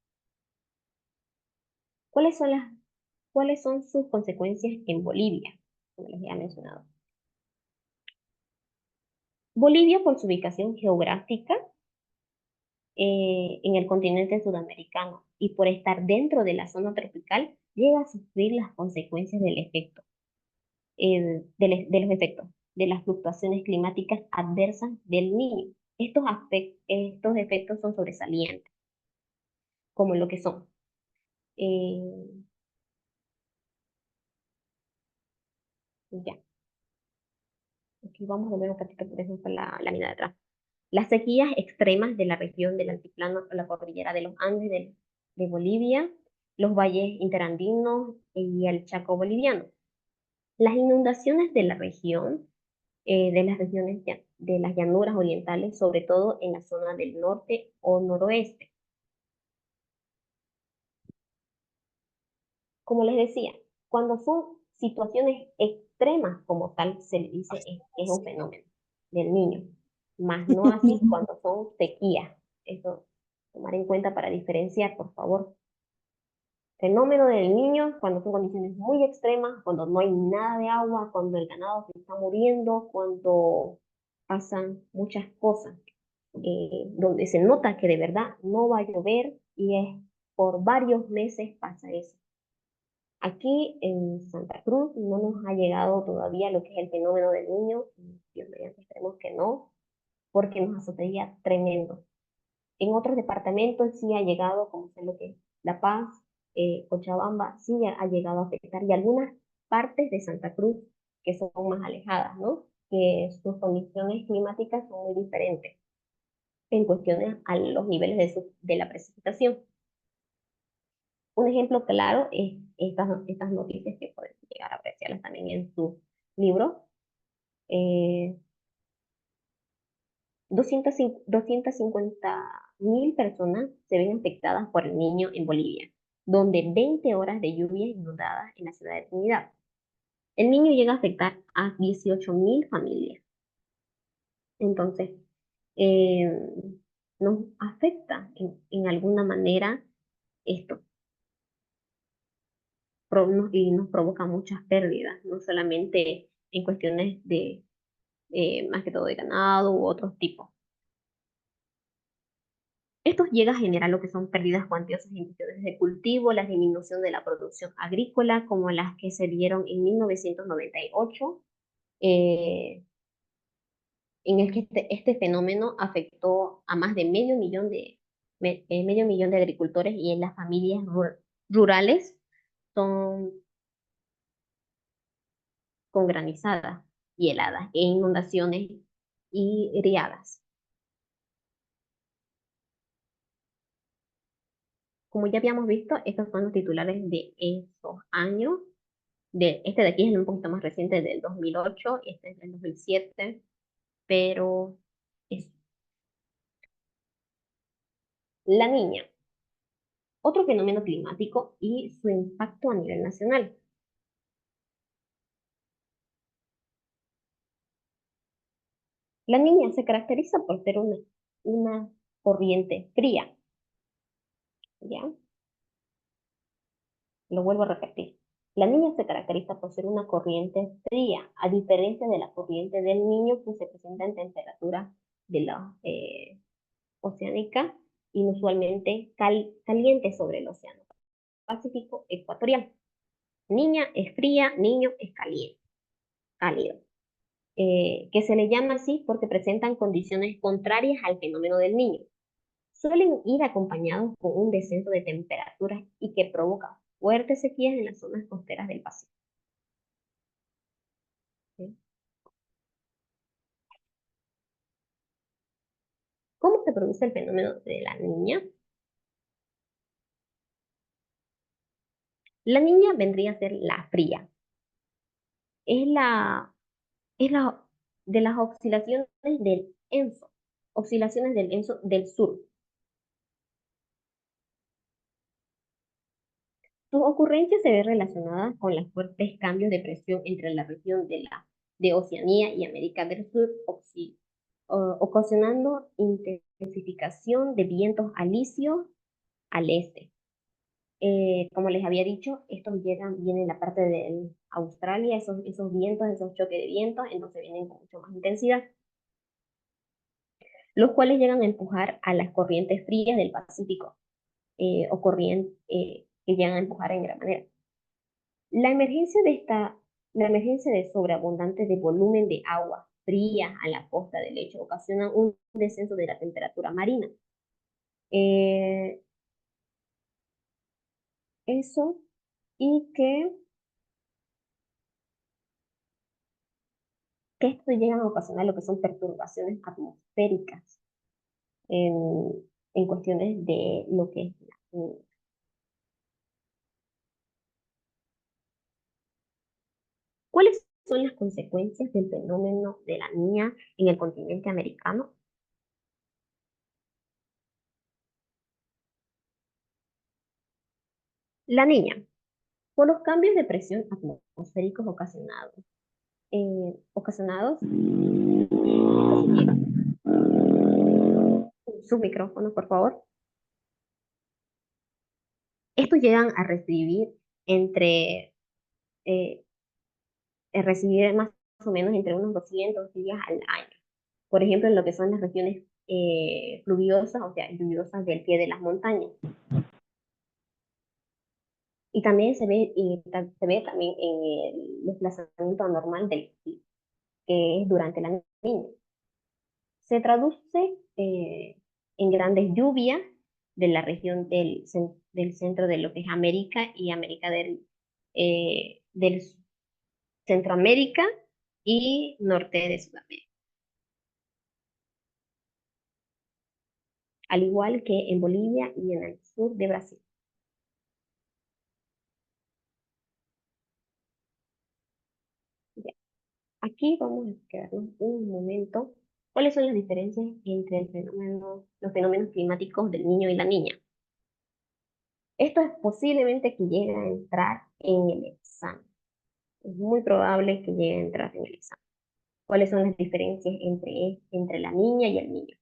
¿Cuáles son cuáles son sus consecuencias en Bolivia? Como les he mencionado. Bolivia, por su ubicación geográfica, en el continente sudamericano y por estar dentro de la zona tropical, llega a sufrir las consecuencias del efecto, de los efectos de las fluctuaciones climáticas adversas del niño. Estos efectos son sobresalientes, como lo que son. eh, ya, aquí vamos a ver un ratito, por ejemplo, la lámina de atrás. Las sequías extremas de la región del altiplano o la cordillera de los Andes de Bolivia, los valles interandinos y el Chaco boliviano. Las inundaciones de la región, de las regiones de las llanuras orientales, sobre todo en la zona del norte o noroeste. Como les decía, cuando son situaciones extremas como tal, se le dice que es un fenómeno del niño, más no así cuando son sequías. Eso tomar en cuenta para diferenciar, por favor. Fenómeno del niño cuando son condiciones muy extremas, cuando no hay nada de agua, cuando el ganado se está muriendo, cuando pasan muchas cosas, donde se nota que de verdad no va a llover y es por varios meses pasa eso. Aquí en Santa Cruz no nos ha llegado todavía lo que es el fenómeno del niño, Dios mediante esperemos que no, porque nos azotaría tremendo. En otros departamentos sí ha llegado, como es lo que es La Paz, Cochabamba, sí ha llegado a afectar, y algunas partes de Santa Cruz que son más alejadas, ¿no? Que sus condiciones climáticas son muy diferentes en cuestiones a los niveles de la precipitación. Un ejemplo claro es estas noticias que pueden llegar a apreciarlas también en su libro. Eh, 250.000 personas se ven afectadas por el niño en Bolivia, donde 20 horas de lluvia inundadas en la ciudad de Trinidad. El niño llega a afectar a 18.000 familias. Entonces, eh, nos afecta en alguna manera esto y nos provoca muchas pérdidas, no solamente en cuestiones de más que todo de ganado u otros tipos. Esto llega a generar lo que son pérdidas cuantiosas en cuestiones de cultivo, la disminución de la producción agrícola, como las que se dieron en 1998, en el que este fenómeno afectó a más de medio millón de agricultores, y en las familias rurales son con granizadas y heladas, e inundaciones y riadas. Como ya habíamos visto, estos son los titulares de esos años. Este de aquí es un poquito más reciente, del 2008, este es del 2007, pero es la niña. Otro fenómeno climático y su impacto a nivel nacional. La niña se caracteriza por ser una corriente fría, ¿ya? Lo vuelvo a repetir. La niña se caracteriza por ser una corriente fría, a diferencia de la corriente del niño, que se presenta en temperatura de la oceánica, inusualmente caliente sobre el océano Pacífico ecuatorial. Niña es fría, niño es caliente, cálido. Que se le llama así porque presentan condiciones contrarias al fenómeno del niño. Suelen ir acompañados con un descenso de temperaturas y que provoca fuertes sequías en las zonas costeras del Pacífico. ¿Sí? ¿Cómo se produce el fenómeno de la niña? La niña vendría a ser la fría. Es la de las oscilaciones del ENSO del sur. Su ocurrencia se ve relacionada con los fuertes cambios de presión entre la región de Oceanía y América del Sur, ocasionando intensificación de vientos alisios al este. Como les había dicho, estos vienen en la parte de Australia, esos vientos, esos choques de vientos, entonces vienen con mucha más intensidad, los cuales llegan a empujar a las corrientes frías del Pacífico, o corrientes que llegan a empujar en gran manera. La emergencia de sobreabundante de volumen de agua fría a la costa del lecho ocasiona un descenso de la temperatura marina. Eh, Eso, y que esto llega a ocasionar lo que son perturbaciones atmosféricas en, en cuestiones de lo que es ¿cuáles son las consecuencias del fenómeno de la niña en el continente americano? La niña, por los cambios de presión atmosféricos ocasionados, su micrófono, por favor. Estos llegan a eh, recibir más o menos entre unos 200 días al año. Por ejemplo, en lo que son las regiones pluviosas, o sea, lluviosas del pie de las montañas. Y también se ve también en el desplazamiento anormal del que es durante la niña. Se traduce en grandes lluvias de la región del centro de lo que es América y América del Centroamérica y norte de Sudamérica. Al igual que en Bolivia y en el sur de Brasil. Ya. Aquí vamos a quedarnos un momento. ¿Cuáles son las diferencias entre los fenómenos climáticos del niño y la niña? Esto es posiblemente que llegue a entrar en el examen. Es muy probable que llegue a entrar en el examen. ¿Cuáles son las diferencias entre la niña y el niño?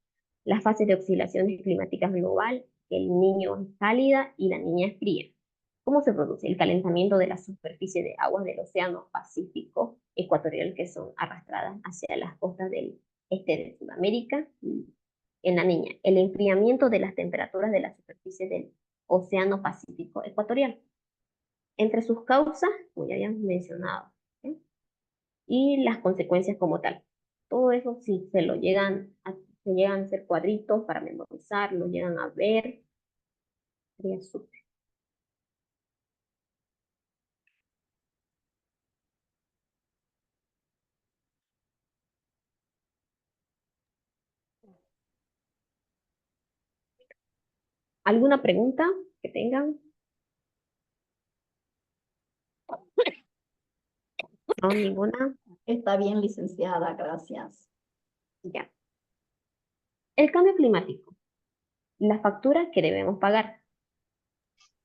Las fases de oscilaciones climáticas global, el niño es cálida y la niña es fría. ¿Cómo se produce el calentamiento de la superficie de aguas del Océano Pacífico ecuatorial que son arrastradas hacia las costas del este de Sudamérica? En la niña, el enfriamiento de las temperaturas de la superficie del Océano Pacífico ecuatorial. Entre sus causas, como ya habíamos mencionado, ¿sí? Y las consecuencias como tal. Todo eso, si se llegan a hacer cuadritos para memorizar, lo llegan a ver, sería súper. ¿Alguna pregunta que tengan? No, ninguna. Está bien, licenciada, gracias. Ya. El cambio climático. La factura que debemos pagar.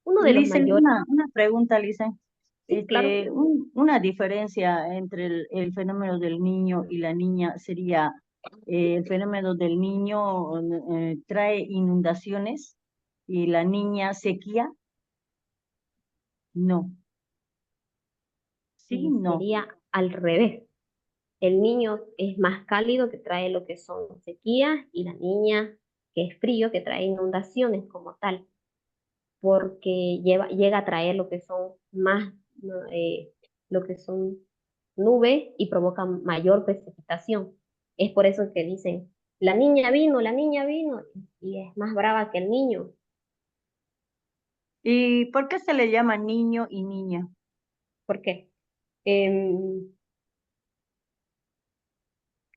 Uno de los Licen, mayores, una pregunta, Licen. sí, claro, Una diferencia entre el fenómeno del niño y la niña sería el fenómeno del niño trae inundaciones y la niña sequía. No, sí, no. sería al revés. El niño es más cálido, que trae lo que son sequías, y la niña, que es frío, que trae inundaciones como tal, porque llega a traer lo que son más, ¿no? Lo que son nubes y provoca mayor precipitación. Es por eso que dicen, la niña vino, y es más brava que el niño. ¿Y por qué se le llama niño y niña? ¿Por qué? Em,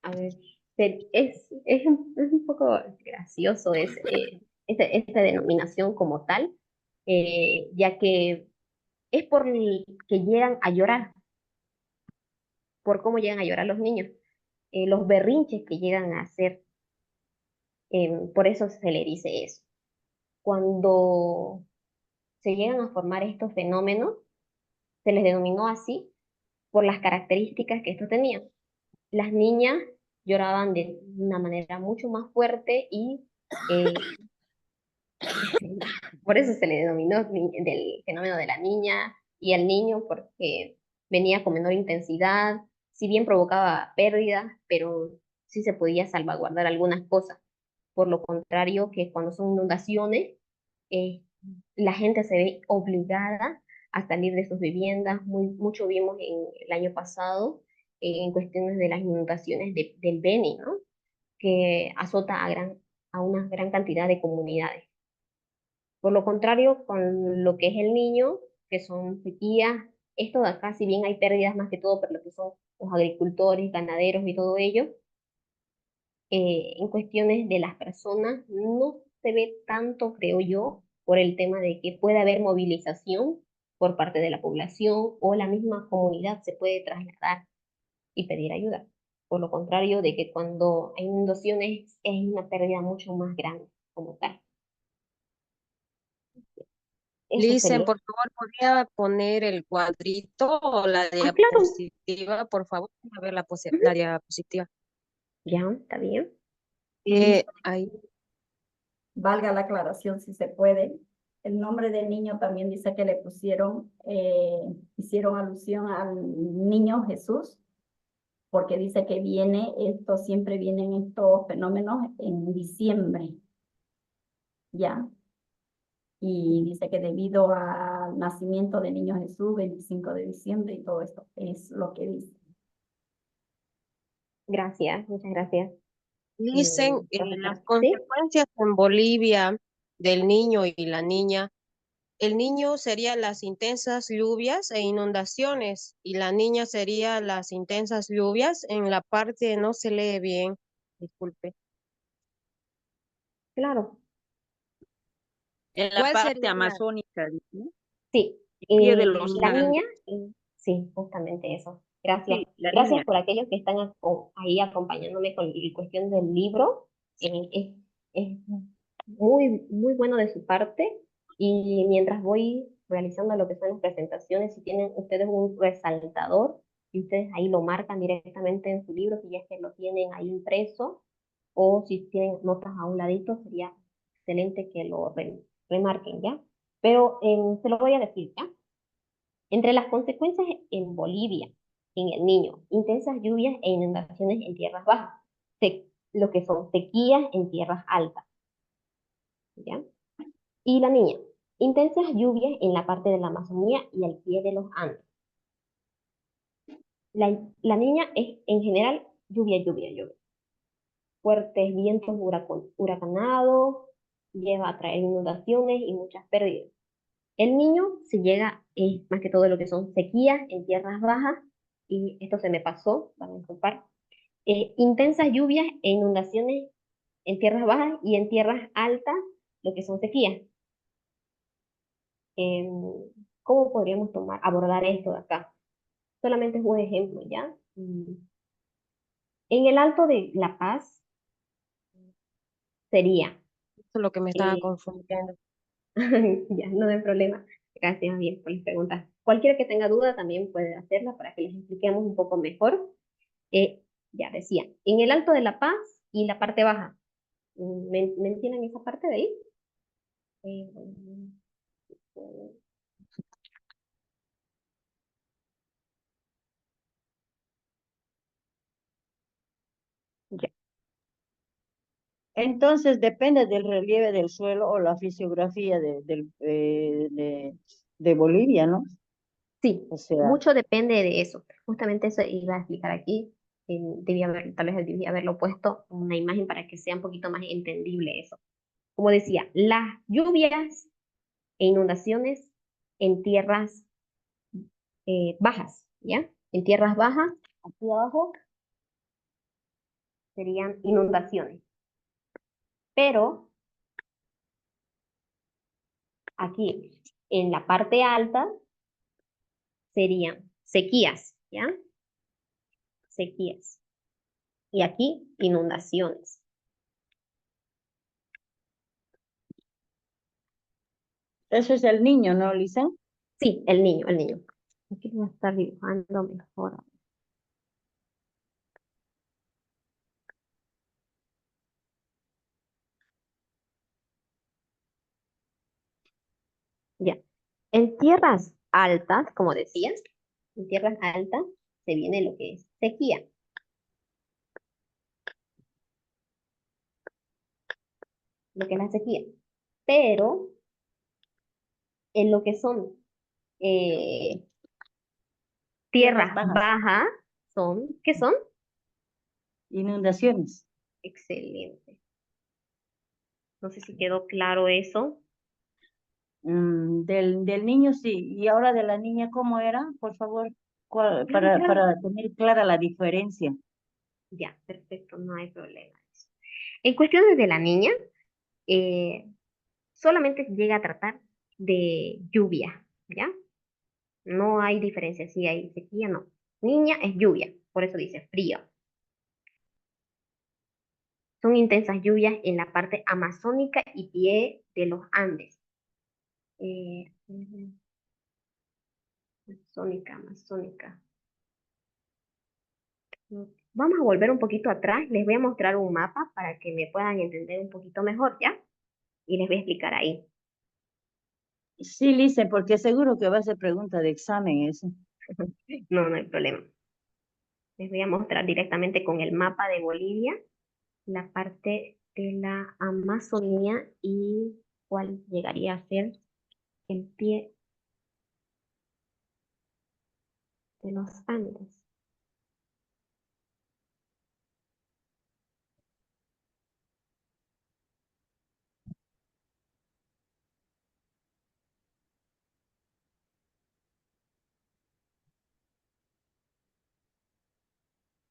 a ver, es un poco gracioso esta denominación como tal, ya que es por el que llegan a llorar, por cómo llegan a llorar los niños, los berrinches que llegan a hacer, por eso se le dice eso. Cuando se llegan a formar estos fenómenos, se les denominó así por las características que estos tenían. Las niñas lloraban de una manera mucho más fuerte y por eso se le denominó del fenómeno de la niña y el niño, porque venía con menor intensidad, si bien provocaba pérdidas, pero sí se podía salvaguardar algunas cosas. Por lo contrario, que cuando son inundaciones, eh, la gente se ve obligada a salir de sus viviendas. Mucho vimos el año pasado en cuestiones de las inundaciones del Beni, ¿no? Que azota a una gran cantidad de comunidades. Por lo contrario, con lo que es el niño, que son sequías, esto de acá, si bien hay pérdidas más que todo por lo que son los agricultores, ganaderos y todo ello, En cuestiones de las personas no se ve tanto, creo yo, por el tema de que puede haber movilización por parte de la población o la misma comunidad se puede trasladar y pedir ayuda. Por lo contrario de que cuando hay inundaciones es una pérdida mucho más grande como tal. Eso Listen, sería. por favor, ¿podría poner el cuadrito o la Ah, claro. diapositiva, por favor? A ver Ujú. la diapositiva. Ya, está bien. Ahí. Valga la aclaración si se puede. El nombre del niño también dice que le pusieron, hicieron alusión al niño Jesús, porque dice que siempre vienen estos fenómenos en diciembre, ¿ya? Y dice que debido al nacimiento del niño Jesús, 25 de diciembre y todo esto, es lo que dice. Gracias, muchas gracias. Dicen Profesora. las ¿Sí? consecuencias en Bolivia del niño y la niña. El niño sería las intensas lluvias e inundaciones y la niña sería las intensas lluvias. En la parte no se lee bien, disculpe. Claro. En la ¿Cuál parte sería la? amazónica, ¿no? Sí, Pie de los la niña, Andes. sí, justamente eso. Gracias. Sí, la Gracias niña. por aquellos que están ahí acompañándome con la cuestión del libro. Es muy, muy bueno de su parte. Y mientras voy realizando lo que son las presentaciones, si tienen ustedes un resaltador y ustedes ahí lo marcan directamente en su libro, si ya es que lo tienen ahí impreso, o si tienen notas a un ladito, sería excelente que lo remarquen, ¿ya? Pero se lo voy a decir, ¿ya? Entre las consecuencias en Bolivia, en el niño, intensas lluvias e inundaciones en tierras bajas, lo que son sequías en tierras altas, ¿ya? Y la niña, intensas lluvias en la parte de la Amazonía y al pie de los Andes. La niña es, en general, lluvia, lluvia, lluvia. Fuertes vientos huracanados, lleva a traer inundaciones y muchas pérdidas. El niño se llega, más que todo lo que son sequías en tierras bajas, y esto se me pasó, vamos a disculpar, intensas lluvias e inundaciones en tierras bajas y en tierras altas, lo que son sequías. Em, ¿Cómo podríamos abordar esto de acá? Solamente es un ejemplo, ¿ya? En el Alto de La Paz sería, Eso es lo que me estaba eh, confundiendo. ya, no hay problema. Gracias, bien, por las preguntas. Cualquiera que tenga duda también puede hacerla para que les expliquemos un poco mejor. Ya decía, en el Alto de La Paz y la parte baja. ¿Mencionan esa parte de ahí? Eh, ya. Entonces depende del relieve del suelo o la fisiografía de Bolivia, ¿no? Sí, O sea, mucho depende de eso. Justamente eso iba a explicar aquí. Tal vez debía haberlo puesto una imagen para que sea un poquito más entendible eso. Como decía, las lluvias e inundaciones en tierras bajas, ¿ya? En tierras bajas, aquí abajo, serían inundaciones. Pero aquí, en la parte alta, serían sequías, ¿ya? Sequías. Y aquí, inundaciones. eso es el niño, ¿no, Lisa? Sí, el niño, el niño. Aquí voy a estar dibujando mejor. Ya. En tierras altas, como decías, en tierras altas se viene lo que es sequía. Lo que es la sequía. Pero en lo que son eh, Tierras tierras bajas, bajas, ¿qué son? inundaciones. Excelente. No sé si quedó claro eso. Del niño sí, y ahora de la niña, ¿cómo era? Por favor, Claro, claro. para tener clara la diferencia. Ya, perfecto, no hay problema. En cuestiones de la niña, solamente llega a tratar de lluvia, ¿ya? No hay diferencia, si hay sequía, no. Niña es lluvia, por eso dice frío. Son intensas lluvias en la parte amazónica y pie de los Andes. Amazónica. Vamos a volver un poquito atrás. Les voy a mostrar un mapa para que me puedan entender un poquito mejor, ¿ya? Y les voy a explicar ahí. Sí, Lice, porque seguro que va a ser pregunta de examen eso. No, no hay problema. Les voy a mostrar directamente con el mapa de Bolivia la parte de la Amazonía y cuál llegaría a ser el pie de los Andes.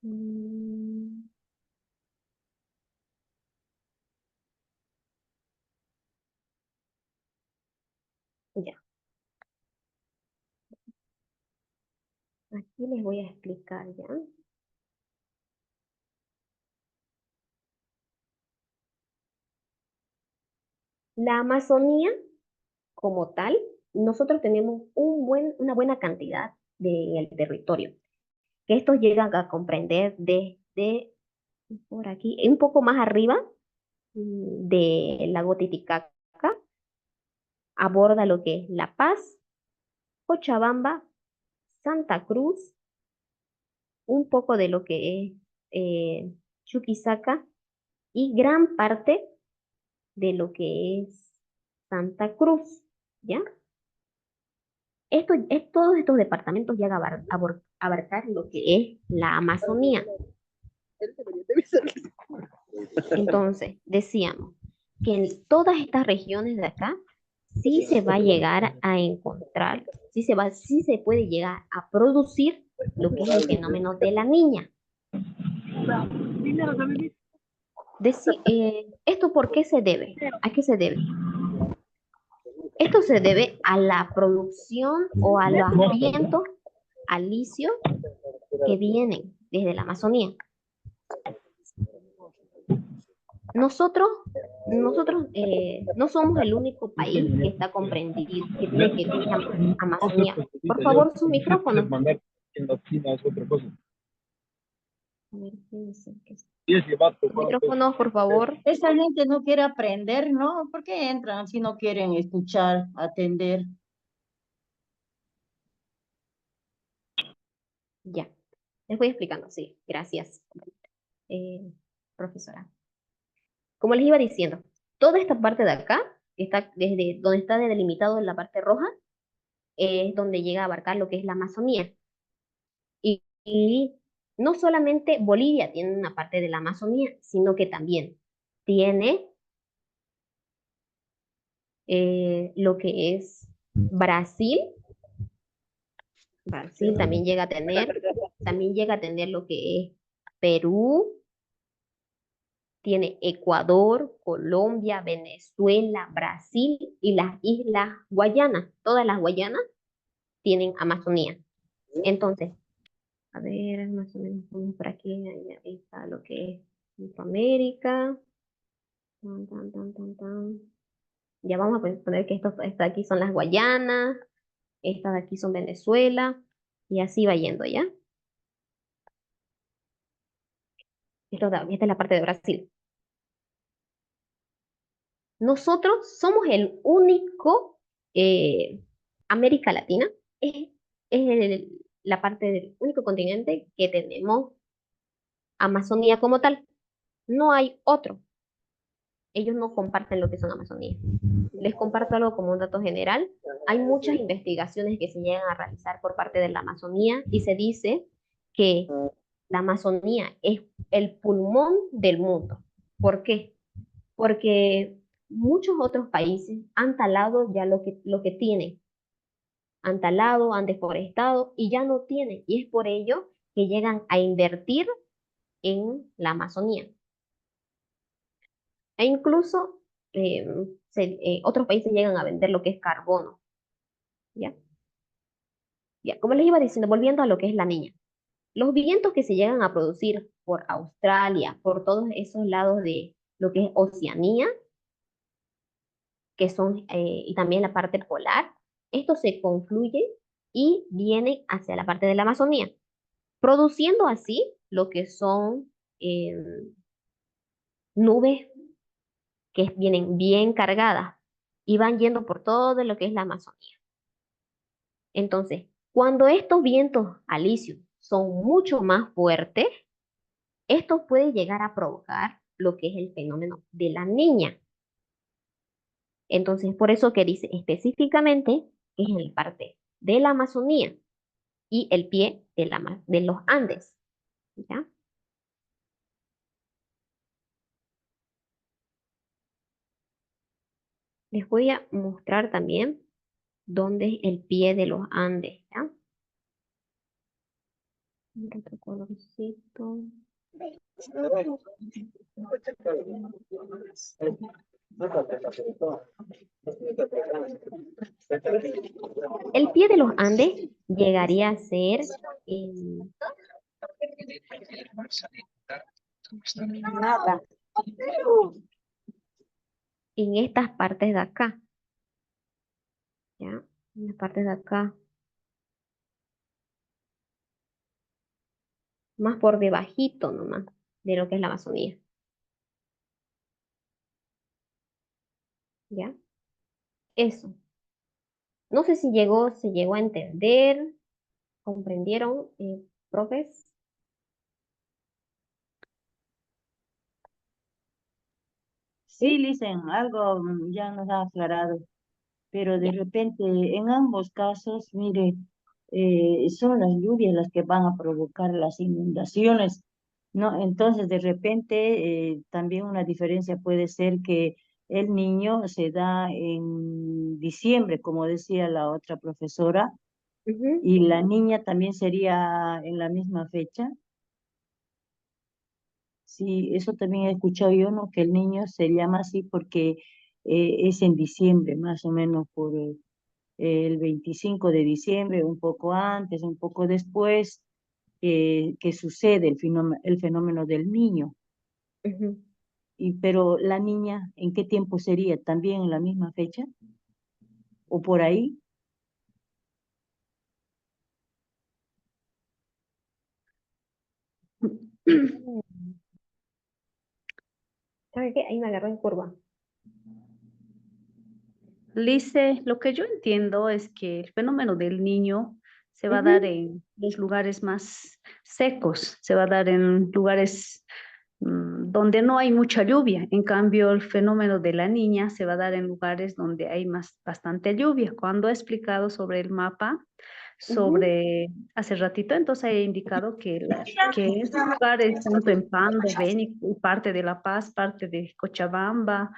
Mm, ya, aquí les voy a explicar ya. La Amazonía, como tal, nosotros tenemos una buena cantidad del territorio, que estos llegan a comprender desde por aquí, un poco más arriba del lago Titicaca, aborda lo que es La Paz, Cochabamba, Santa Cruz, un poco de lo que es Chuquisaca y gran parte de lo que es Santa Cruz, ¿ya? Todos estos departamentos llegan a abarcar lo que es la Amazonía. Entonces, decíamos que en todas estas regiones de acá sí se va a llegar a encontrar, sí se puede llegar a producir lo que es el fenómeno de la niña. ¿Esto por qué se debe? ¿A qué se debe? Esto se debe a la producción o a los vientos alisios que vienen desde la Amazonía. Nosotros no somos el único país que está comprendido, que tiene Amazonía. Por favor, su micrófono. A ver, ¿qué dice? Micrófonos, por favor. Esa gente no quiere aprender, ¿no? ¿Por qué entran si no quieren escuchar, atender? Ya, les voy explicando, sí, gracias, profesora. Como les iba diciendo, toda esta parte de acá, que está desde donde está delimitado en la parte roja, es donde llega a abarcar lo que es la Amazonía. Y no solamente Bolivia tiene una parte de la Amazonía, sino que también tiene lo que es Brasil. Brasil también llega a tener lo que es Perú, tiene Ecuador, Colombia, Venezuela, Brasil y las islas Guayanas. Todas las Guayanas tienen Amazonía. Entonces, a ver, más o menos por aquí, ahí está lo que es Centroamérica. Ya vamos a poner que estas de aquí son las Guayanas, estas de aquí son Venezuela, y así va yendo, ¿ya? Esta es la parte de Brasil. Nosotros somos el único, América Latina, es la parte del único continente que tenemos Amazonía como tal. No hay otro. Ellos no comparten lo que son Amazonía. Les comparto algo como un dato general. Hay muchas investigaciones que se llegan a realizar por parte de la Amazonía y se dice que la Amazonía es el pulmón del mundo. ¿Por qué? Porque muchos otros países han talado ya lo que tienen. Han talado, han deforestado y ya no tienen. Y es por ello que llegan a invertir en la Amazonía. E incluso otros países llegan a vender lo que es carbono, ¿ya? Ya, como les iba diciendo, volviendo a lo que es la niña. Los vientos que se llegan a producir por Australia, por todos esos lados de lo que es Oceanía, que son, y también la parte polar, esto se confluye y viene hacia la parte de la Amazonía, produciendo así lo que son eh, nubes que vienen bien cargadas y van yendo por todo lo que es la Amazonía. Entonces, cuando estos vientos alisios son mucho más fuertes, esto puede llegar a provocar lo que es el fenómeno de la niña. Entonces, por eso que dice específicamente que es en la parte de la Amazonía y el pie de los Andes, ¿ya? Les voy a mostrar también dónde es el pie de los Andes, ¿ya? Otro colorcito. El pie de los Andes llegaría a ser Nada. en estas partes de acá, ¿ya? En las partes de acá, más por debajito nomás de lo que es la Amazonía, ¿ya? Eso. No sé si se llegó a entender, comprendieron, profes. Sí, Listen, algo ya nos ha aclarado, pero de Ya. repente en ambos casos, mire, son las lluvias las que van a provocar las inundaciones, ¿no? Entonces, de repente, también una diferencia puede ser que el niño se da en diciembre, como decía la otra profesora, Ujú. y la niña también sería en la misma fecha. Sí, eso también he escuchado yo, ¿no? Que el niño se llama así porque es en diciembre, más o menos por el 25 de diciembre, un poco antes, un poco después, que sucede el fenómeno del niño. Ujú. Pero la niña, ¿en qué tiempo sería? ¿También en la misma fecha? ¿O por ahí? ¿Sabe qué? Ahí me agarró en curva. Lice, lo que yo entiendo es que el fenómeno del niño se va a dar Ujú, en los lugares más secos, se va a dar en lugares donde no hay mucha lluvia. En cambio, el fenómeno de la niña se va a dar en lugares donde hay bastante lluvia. Cuando he explicado sobre el mapa, ujú, hace ratito, entonces he indicado que esos lugares, tanto en Pando, Beni, parte de La Paz, parte de Cochabamba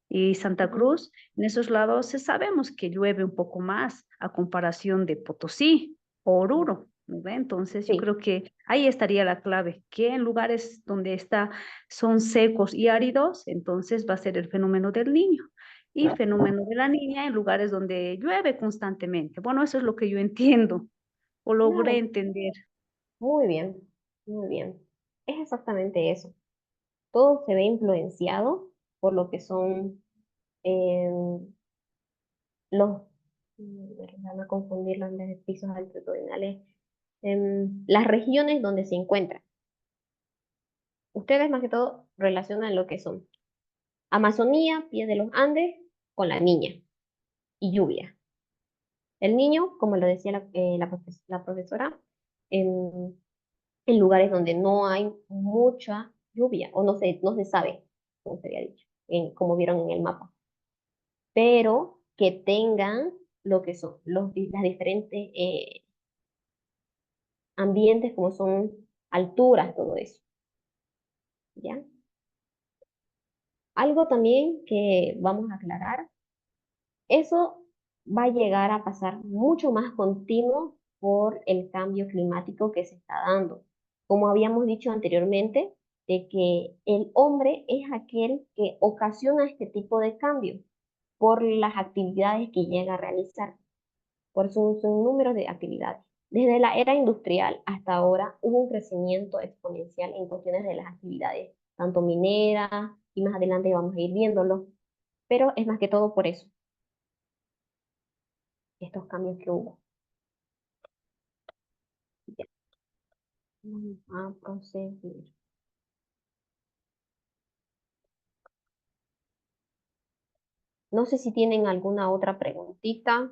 y Santa ujú. Cruz, en esos lados sabemos que llueve un poco más a comparación de Potosí o Oruro, ¿no ve? Entonces yo Sí. creo que ahí estaría la clave, que en lugares donde son secos y áridos, entonces va a ser el fenómeno del niño. Y fenómeno de la niña en lugares donde llueve constantemente. Bueno, eso es lo que yo entiendo o logré Claro, entender. muy bien, muy bien. Es exactamente eso. Todo se ve influenciado por lo que son eh, los, van a confundir los pisos altitudinales, las regiones donde se encuentran. Ustedes más que todo relacionan lo que son Amazonía, pie de los Andes, con la niña y lluvia. El niño, como lo decía la profesora, en, en lugares donde no hay mucha lluvia, o no se sabe, como se había dicho, como vieron en el mapa, pero que tengan lo que son las diferentes ambientes, como son alturas, todo eso, ¿ya? Algo también que vamos a aclarar, eso va a llegar a pasar mucho más continuo por el cambio climático que se está dando. Como habíamos dicho anteriormente, de que el hombre es aquel que ocasiona este tipo de cambio por las actividades que llega a realizar, por su número de actividades. Desde la era industrial hasta ahora hubo un crecimiento exponencial en cuestiones de las actividades, tanto mineras, y más adelante vamos a ir viéndolo, pero es más que todo por eso, estos cambios que hubo. Ya. Vamos a proseguir. No sé si tienen alguna otra preguntita.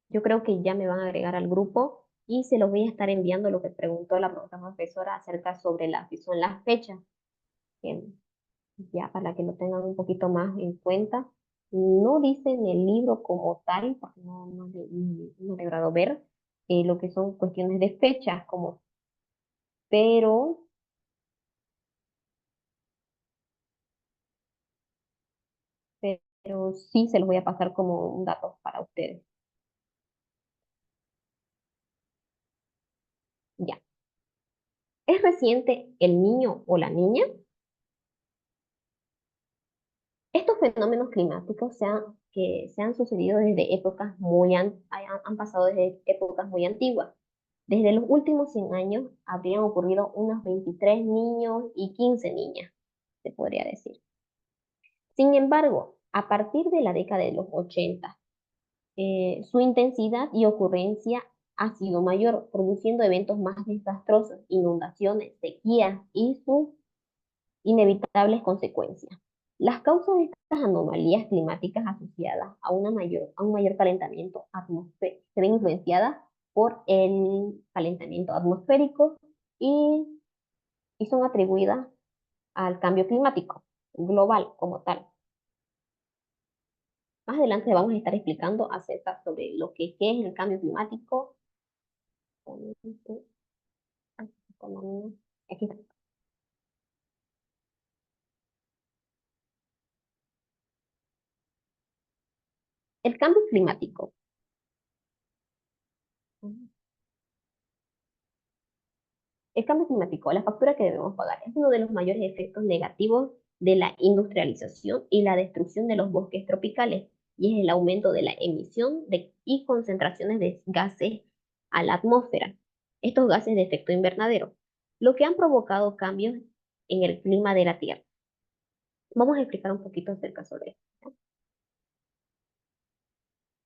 Yo creo que ya me van a agregar al grupo y se los voy a estar enviando lo que preguntó la profesora acerca sobre son las fechas. Em, ya para que lo tengan un poquito más en cuenta. No dice en el libro como tal, porque no he logrado ver lo que son cuestiones de fechas, pero, pero sí se los voy a pasar como un dato para ustedes. Ya. ¿Es reciente el niño o la niña? Estos fenómenos climáticos que se han sucedido desde épocas han pasado desde épocas muy antiguas. Desde los últimos 100 años habrían ocurrido unos 23 niños y 15 niñas, se podría decir. Sin embargo, a partir de la década de los 80, su intensidad y ocurrencia ha sido mayor, produciendo eventos más desastrosos, inundaciones, sequías y sus inevitables consecuencias. Las causas de estas anomalías climáticas asociadas a un mayor calentamiento atmosférico se ven influenciadas por el calentamiento atmosférico y, y son atribuidas al cambio climático global como tal. Más adelante vamos a estar explicando acerca sobre lo que es el cambio climático. Aquí está. El cambio climático. El cambio climático, la factura que debemos pagar, es uno de los mayores efectos negativos de la industrialización y la destrucción de los bosques tropicales, y es el aumento de la emisión y concentraciones de gases a la atmósfera, estos gases de efecto invernadero, lo que han provocado cambios en el clima de la Tierra. Vamos a explicar un poquito acerca sobre esto.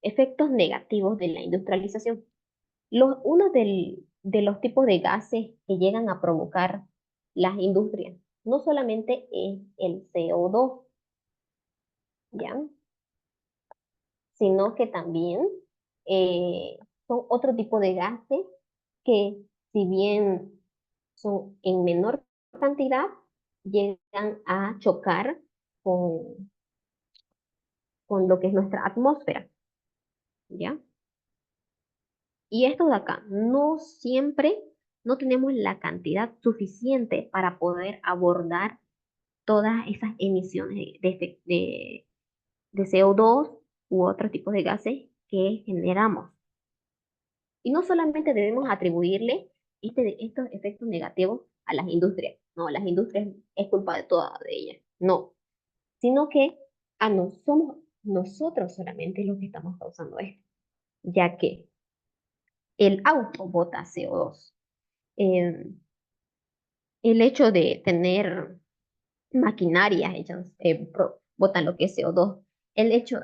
Efectos negativos de la industrialización. Uno de los tipos de gases que llegan a provocar las industrias no solamente es el CO2, ¿ya? Sino que también son otro tipo de gases que, si bien son en menor cantidad, llegan a chocar con, con lo que es nuestra atmósfera, ¿ya? Y estos de acá, no tenemos la cantidad suficiente para poder abordar todas esas emisiones de CO2 u otros tipos de gases que generamos. Y no solamente debemos atribuirle estos efectos negativos a las industrias, no, las industrias es culpa de todas de ellas, no, sino que somos nosotros solamente los que estamos causando esto, ya que el auto bota CO2. El hecho de tener maquinarias hechas, botan lo que es CO2. El hecho,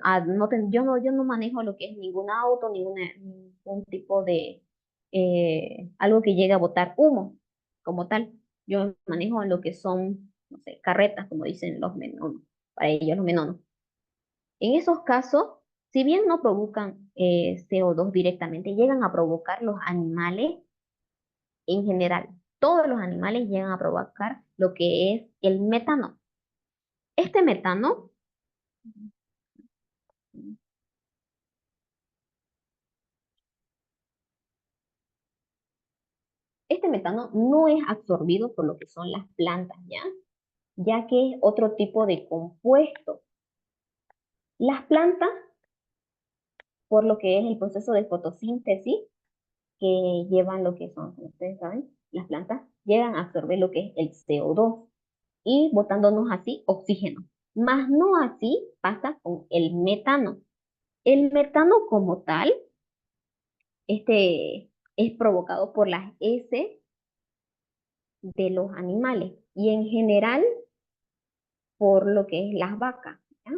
yo no manejo lo que es ningún auto, ningún tipo de, algo que llegue a botar humo como tal. Yo manejo lo que son, no sé, carretas, como dicen los menonos, para ellos los menonos. En esos casos, si bien no provocan CO2 directamente, llegan a provocar los animales en general. Todos los animales llegan a provocar lo que es el metano. Este metano, este metano no es absorbido por lo que son las plantas, ya que es otro tipo de compuesto. Las plantas, por lo que es el proceso de fotosíntesis que llevan lo que son, como ustedes saben, las plantas llegan a absorber lo que es el CO2 y botándonos así oxígeno. Más no así pasa con el metano. El metano como tal, es provocado por las heces de los animales y en general por lo que es las vacas, ¿ya?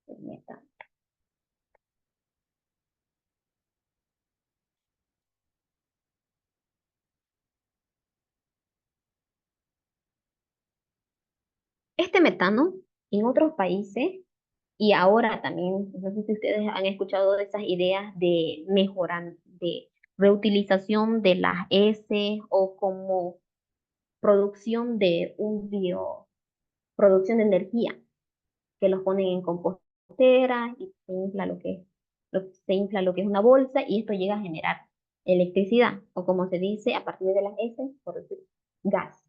El metano. Este metano en otros países y ahora también, no sé si ustedes han escuchado de esas ideas de mejorar, de reutilización de las heces o como producción de producción de energía, que los ponen en composteras y se infla se infla lo que es una bolsa y esto llega a generar electricidad o como se dice a partir de las heces, por decir, gas,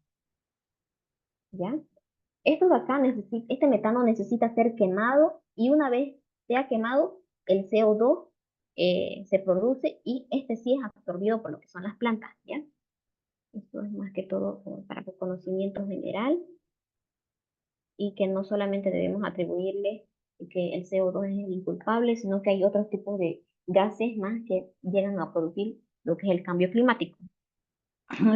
¿ya? Esto de acá este metano necesita ser quemado y una vez sea quemado, el CO2 se produce y este sí es absorbido por lo que son las plantas, ¿ya? Esto es más que todo como para conocimiento general y que no solamente debemos atribuirle que el CO2 es el inculpable, sino que hay otros tipos de gases más que llegan a producir lo que es el cambio climático.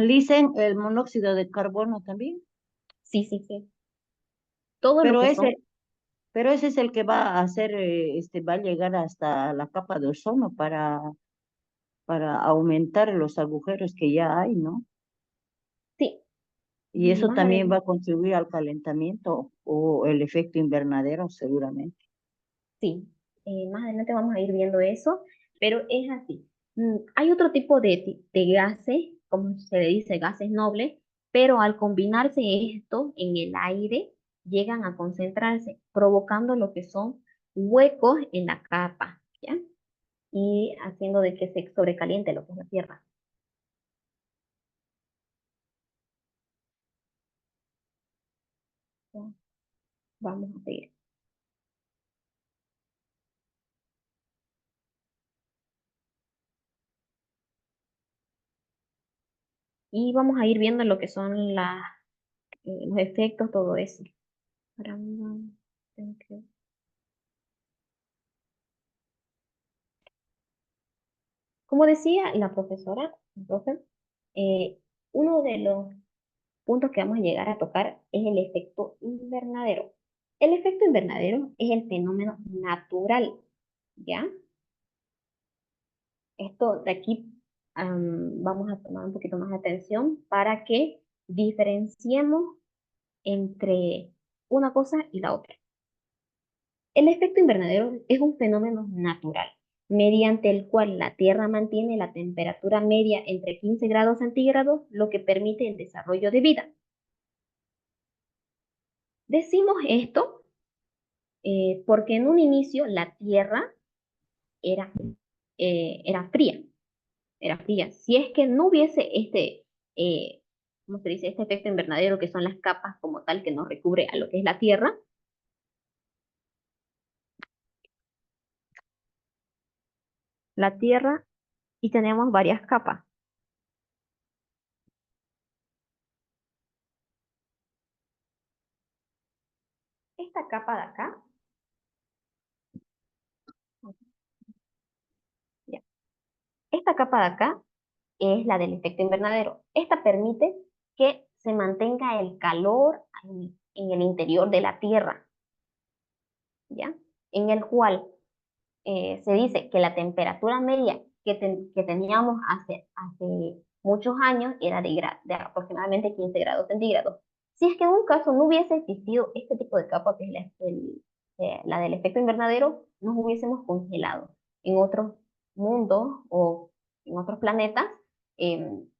Dicen el monóxido de carbono también, Sí, sí, sí. Todo lo pero que son, ese es el que va a hacer, va a llegar hasta la capa de ozono para aumentar los agujeros que ya hay, ¿no? sí, Y eso más también va adelante. a contribuir al calentamiento o el efecto invernadero, seguramente. Sí, más adelante vamos a ir viendo eso, pero es así. Hay otro tipo de gases, como se le dice, gases nobles, pero al combinarse esto en el aire, llegan a concentrarse, provocando lo que son huecos en la capa, ¿ya? Y haciendo de que se sobrecaliente lo que es la Tierra. Ya, vamos a seguir. Y vamos a ir viendo lo que son los efectos, todo eso. Ahora, tengo que- Como decía la profesora, el profe, uno de los puntos que vamos a llegar a tocar es el efecto invernadero. El efecto invernadero es el fenómeno natural, ¿ya? Esto de aquí vamos a tomar un poquito más de atención para que diferenciemos entre una cosa y la otra. El efecto invernadero es un fenómeno natural, mediante el cual la Tierra mantiene la temperatura media entre 15 grados centígrados, lo que permite el desarrollo de vida. Decimos esto porque en un inicio la Tierra era, era fría, era fría. Si es que no hubiese ¿cómo se dice? Este efecto invernadero, que son las capas como tal que nos recubre a lo que es la Tierra, y tenemos varias capas. Esta capa de acá, ya, esta capa de acá es la del efecto invernadero. Esta permite que se mantenga el calor en el interior de la Tierra, ¿ya? En el cual se dice que la temperatura media que teníamos hace muchos años era de aproximadamente 15 grados centígrados. Si es que en un caso no hubiese existido este tipo de capa, que es la del efecto invernadero, nos hubiésemos congelado. En otros mundos o en otros planetas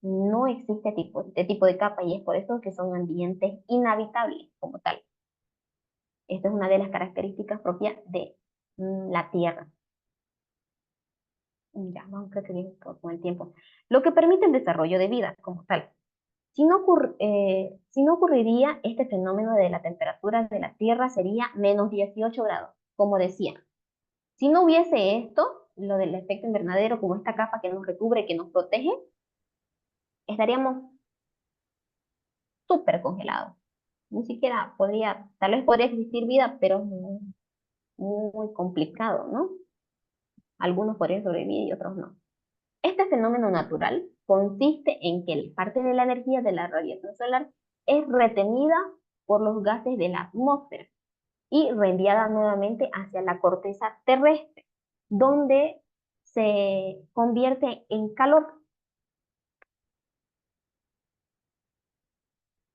no existe este tipo de capa y es por eso que son ambientes inhabitables como tal. Esta es una de las características propias de la Tierra. Ya, vamos, creo que bien con el tiempo. Lo que permite el desarrollo de vida como tal. Si no ocurriría este fenómeno de la temperatura de la Tierra, sería menos 18 grados, como decía. Si no hubiese esto, lo del efecto invernadero, como esta capa que nos recubre, que nos protege, estaríamos súper congelado. Ni siquiera podría, tal vez podría existir vida, pero es muy, muy complicado, ¿no? Algunos podrían sobrevivir y otros no. Este fenómeno natural consiste en que parte de la energía de la radiación solar es retenida por los gases de la atmósfera y reenviada nuevamente hacia la corteza terrestre, donde se convierte en calor.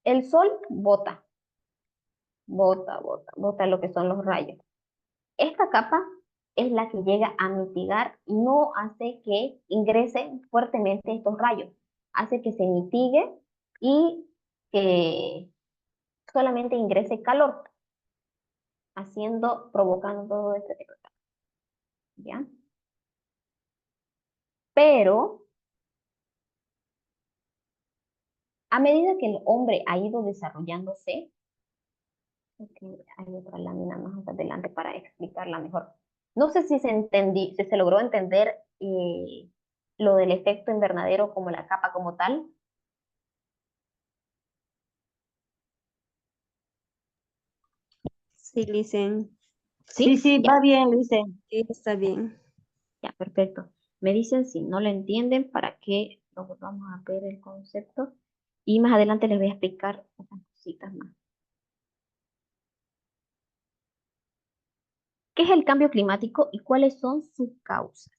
El sol bota lo que son los rayos. Esta capa es la que llega a mitigar y no hace que ingresen fuertemente estos rayos. Hace que se mitigue y que solamente ingrese calor, provocando todo este efecto. ¿Ya? Pero a medida que el hombre ha ido desarrollándose, hay otra lámina más adelante para explicarla mejor. No sé si se logró entender lo del efecto invernadero como la capa como tal. Sí, Licen. Sí, sí, Ya, va bien, Lice. Sí, está bien. ya, perfecto. Me dicen si no lo entienden para que lo volvamos a ver el concepto. Y más adelante les voy a explicar otras cositas más. ¿Qué es el cambio climático y cuáles son sus causas?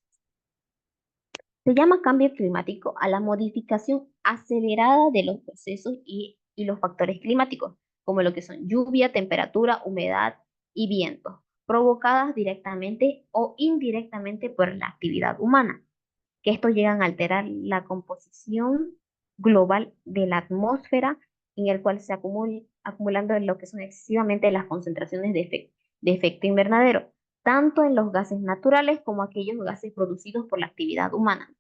Se llama cambio climático a la modificación acelerada de los procesos y los factores climáticos, como lo que son lluvia, temperatura, humedad y viento, provocadas directamente o indirectamente por la actividad humana, que estos llegan a alterar la composición global de la atmósfera, en el cual se acumulando lo que son excesivamente las concentraciones de efecto invernadero, tanto en los gases naturales como aquellos gases producidos por la actividad humana,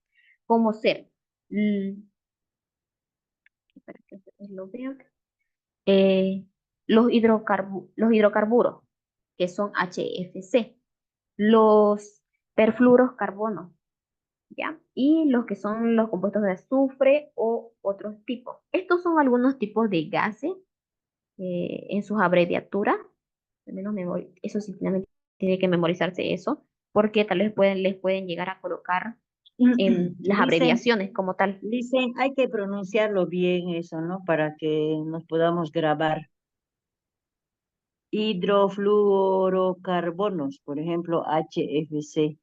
como ser, para que ustedes lo vean, los hidrocarburos, que son HFC, los perfluoros carbonos, ¿ya? Y los que son los compuestos de azufre o otros tipos. Estos son algunos tipos de gases en sus abreviaturas. Al menos eso sí, tiene que memorizarse eso, porque tal vez les pueden llegar a colocar en las Lice, abreviaciones como tal. Lice, hay que pronunciarlo bien eso, ¿no? Para que nos podamos grabar. Hidrofluorocarbonos, por ejemplo, HFC.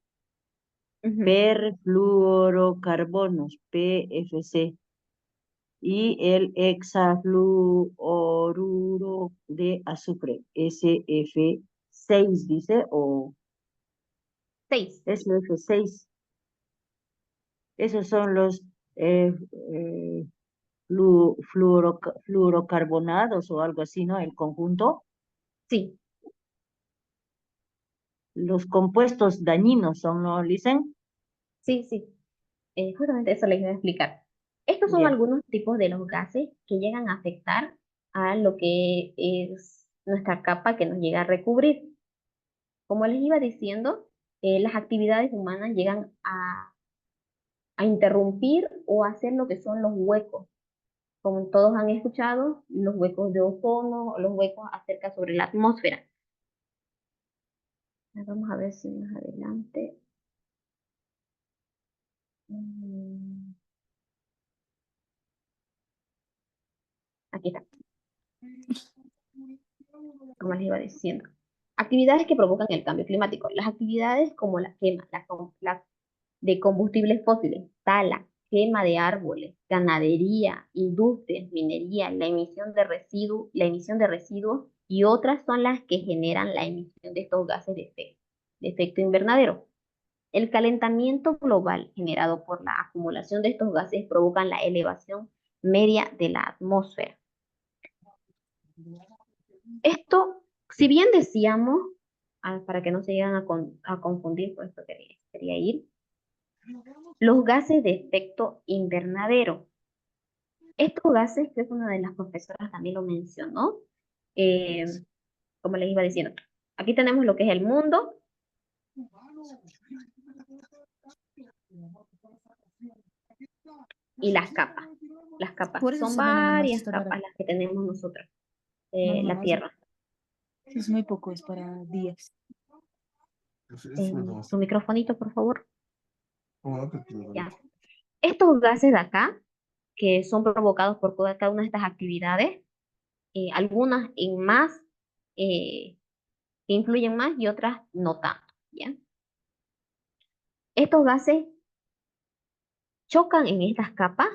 Ujú. Perfluorocarbonos, PFC. Y el hexafluoruro de azufre, SF6, dice, o 6. SF6. Esos son los fluorocarbonados o algo así, ¿no? El conjunto. Sí, Los compuestos dañinos son, ¿no, Licen? sí. Justamente eso les iba a explicar. Estos son Ya. algunos tipos de los gases que llegan a afectar a lo que es nuestra capa que nos llega a recubrir. Como les iba diciendo, las actividades humanas llegan a interrumpir o hacer lo que son los huecos. Como todos han escuchado, los huecos de ozono, los huecos acerca sobre la atmósfera. Vamos a ver si más adelante. Aquí está. Como les iba diciendo. Actividades que provocan el cambio climático. Las actividades como la quema, de combustibles fósiles, tala, quema de árboles, ganadería, industrias, minería, la emisión de residuos y otras son las que generan la emisión de estos gases de efecto invernadero. El calentamiento global generado por la acumulación de estos gases provocan la elevación media de la atmósfera. Esto, si bien decíamos, para que no se lleguen a confundir, por esto quería ir, los gases de efecto invernadero. Estos gases, que es una de las profesoras también lo mencionó, como les iba diciendo, aquí tenemos lo que es el mundo. Y las capas. las capas. Por eso Son se ve nada más varias esta capas hora. las que tenemos nosotros, No, la no, Tierra. es muy poco, es para días. Tu microfonito, por favor. Ya. Ya. Estos gases de acá, que son provocados por cada una de estas actividades, algunas en más, que influyen más y otras no tanto, ¿ya? Estos gases chocan en estas capas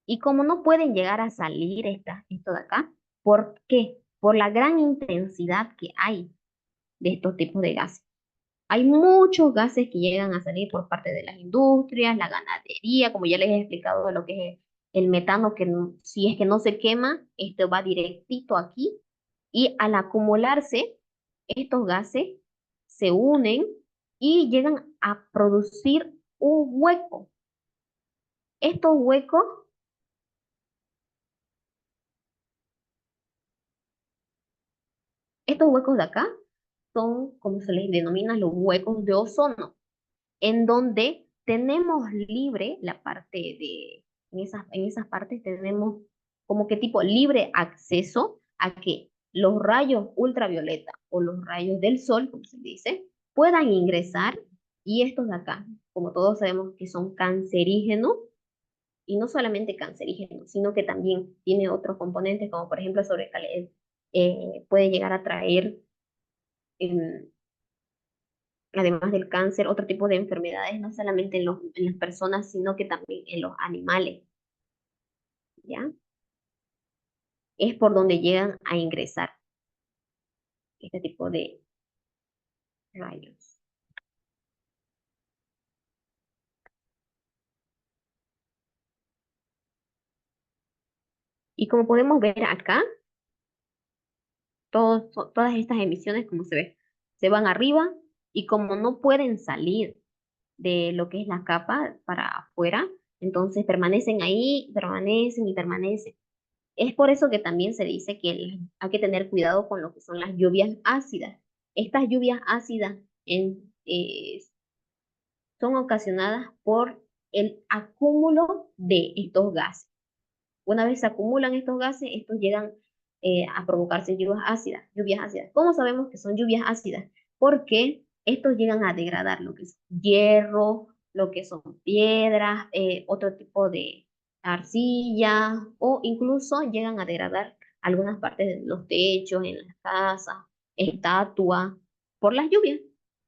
y como no pueden llegar a salir esto de acá, ¿por qué? Por la gran intensidad que hay de estos tipos de gases. Hay muchos gases que llegan a salir por parte de las industrias, la ganadería, como ya les he explicado lo que es el metano, que si es que no se quema, esto va directito aquí y al acumularse, estos gases se unen y llegan a producir un hueco. Estos huecos de acá son, como se les denomina, los huecos de ozono, en donde tenemos libre la parte en esas partes tenemos como que tipo libre acceso a que los rayos ultravioleta o los rayos del sol, como se dice, puedan ingresar y estos de acá, como todos sabemos que son cancerígenos, y no solamente cancerígenos, sino que también tiene otros componentes, como por ejemplo puede llegar a traer em, además del cáncer, otro tipo de enfermedades, no solamente en las personas, sino que también en los animales, ¿ya? Es por donde llegan a ingresar este tipo de rayos. Y como podemos ver acá, todas estas emisiones, como se ve, se van arriba y como no pueden salir de lo que es la capa para afuera, entonces permanecen ahí, permanecen y permanecen. Es por eso que también se dice que hay que tener cuidado con lo que son las lluvias ácidas. Estas lluvias ácidas son ocasionadas por el acúmulo de estos gases. Una vez se acumulan estos gases, estos llegan a provocarse lluvias ácidas. Lluvias ácidas. ¿Cómo sabemos que son lluvias ácidas? Porque estos llegan a degradar lo que es hierro, lo que son piedras, otro tipo de arcilla, o incluso llegan a degradar algunas partes de los techos, en las casas, estatuas, por las lluvias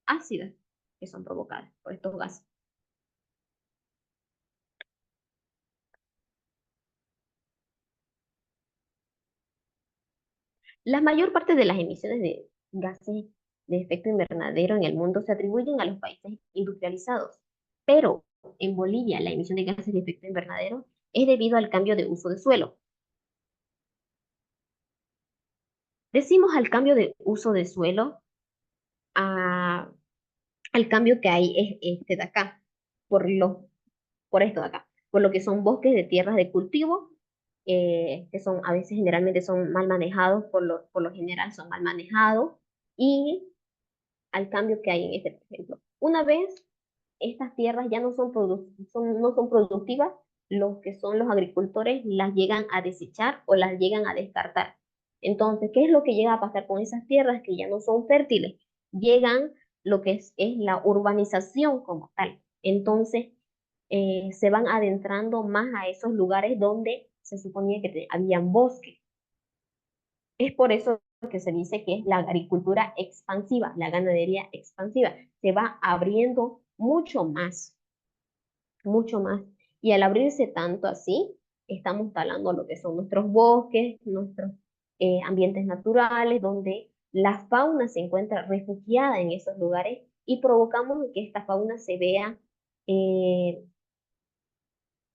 ácidas que son provocadas por estos gases. La mayor parte de las emisiones de gases de efecto invernadero en el mundo se atribuyen a los países industrializados, pero en Bolivia la emisión de gases de efecto invernadero es debido al cambio de uso de suelo. Decimos al cambio de uso de suelo, al cambio que hay este de acá, por esto de acá, por lo que son bosques de tierras de cultivo, que son a veces generalmente son mal manejados, por lo general son mal manejados, y al cambio que hay en este, por ejemplo. Una vez estas tierras ya no son productivas, los que son los agricultores las llegan a desechar o las llegan a descartar. Entonces, ¿qué es lo que llega a pasar con esas tierras que ya no son fértiles? Llegan lo que es la urbanización como tal. Entonces, se van adentrando más a esos lugares donde se suponía que habían bosques. Es por eso que se dice que es la agricultura expansiva, la ganadería expansiva. Se va abriendo mucho más, mucho más. Y al abrirse tanto así, estamos talando lo que son nuestros bosques, nuestros ambientes naturales, donde la fauna se encuentra refugiada en esos lugares y provocamos que esta fauna se vea eh,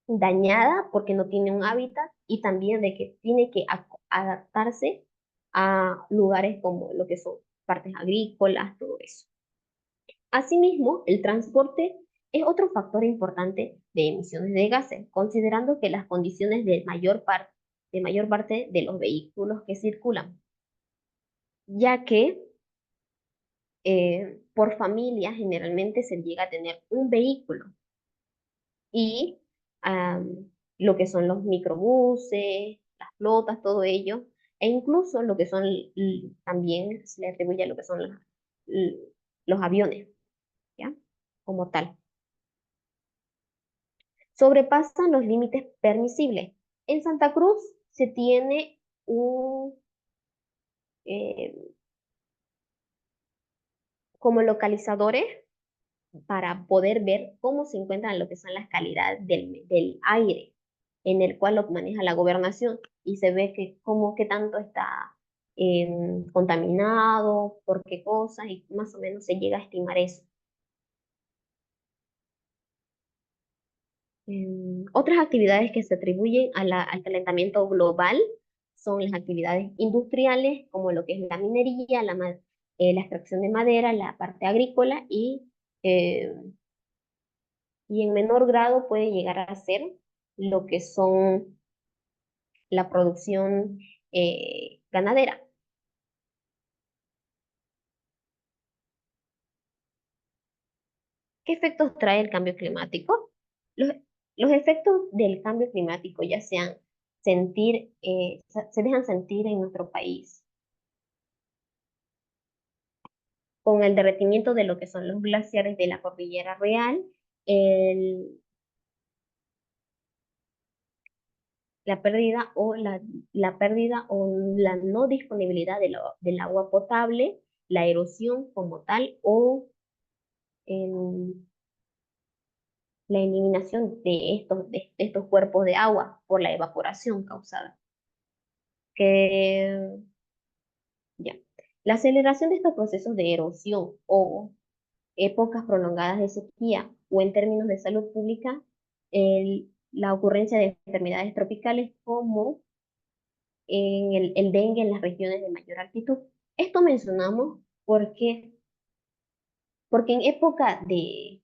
dañada porque no tiene un hábitat y también de que tiene que adaptarse a lugares como lo que son partes agrícolas, todo eso. Asimismo, el transporte es otro factor importante de emisiones de gases, considerando que las condiciones de mayor parte de los vehículos que circulan, ya que por familia generalmente se llega a tener un vehículo y lo que son los microbuses, las flotas, todo ello, e incluso lo que son, también se le atribuye a lo que son los aviones, ¿ya? Como tal. Sobrepasan los límites permisibles. En Santa Cruz se tiene como localizadores para poder ver cómo se encuentran lo que son las calidades del aire en el cual lo maneja la gobernación y se ve que cómo qué tanto está contaminado, por qué cosas y más o menos se llega a estimar eso. Otras actividades que se atribuyen al calentamiento global son las actividades industriales, como lo que es la minería, la extracción de madera, la parte agrícola y en menor grado puede llegar a ser lo que son la producción ganadera. ¿Qué efectos trae el cambio climático? Los, los efectos del cambio climático ya sean se dejan sentir en nuestro país con el derretimiento de lo que son los glaciares de la cordillera real, la pérdida o la no disponibilidad del agua potable, la erosión como tal o la eliminación de estos cuerpos de agua por la evaporación causada. Ya. La aceleración de estos procesos de erosión o épocas prolongadas de sequía o en términos de salud pública, la ocurrencia de enfermedades tropicales como el dengue en las regiones de mayor altitud. Esto mencionamos porque en época de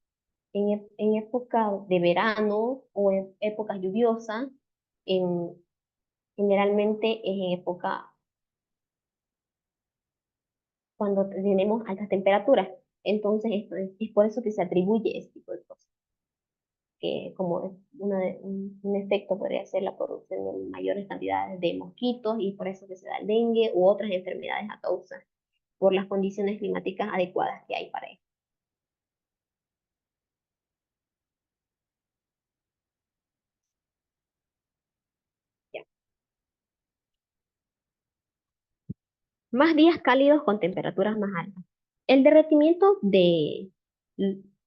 verano o en épocas lluviosas, generalmente es en época cuando tenemos altas temperaturas. Entonces, es por eso que se atribuye este tipo de cosas. Que como un efecto podría ser la producción de mayores cantidades de mosquitos y por eso que se da el dengue u otras enfermedades a causa por las condiciones climáticas adecuadas que hay para eso. Ya. Más días cálidos con temperaturas más altas. El derretimiento de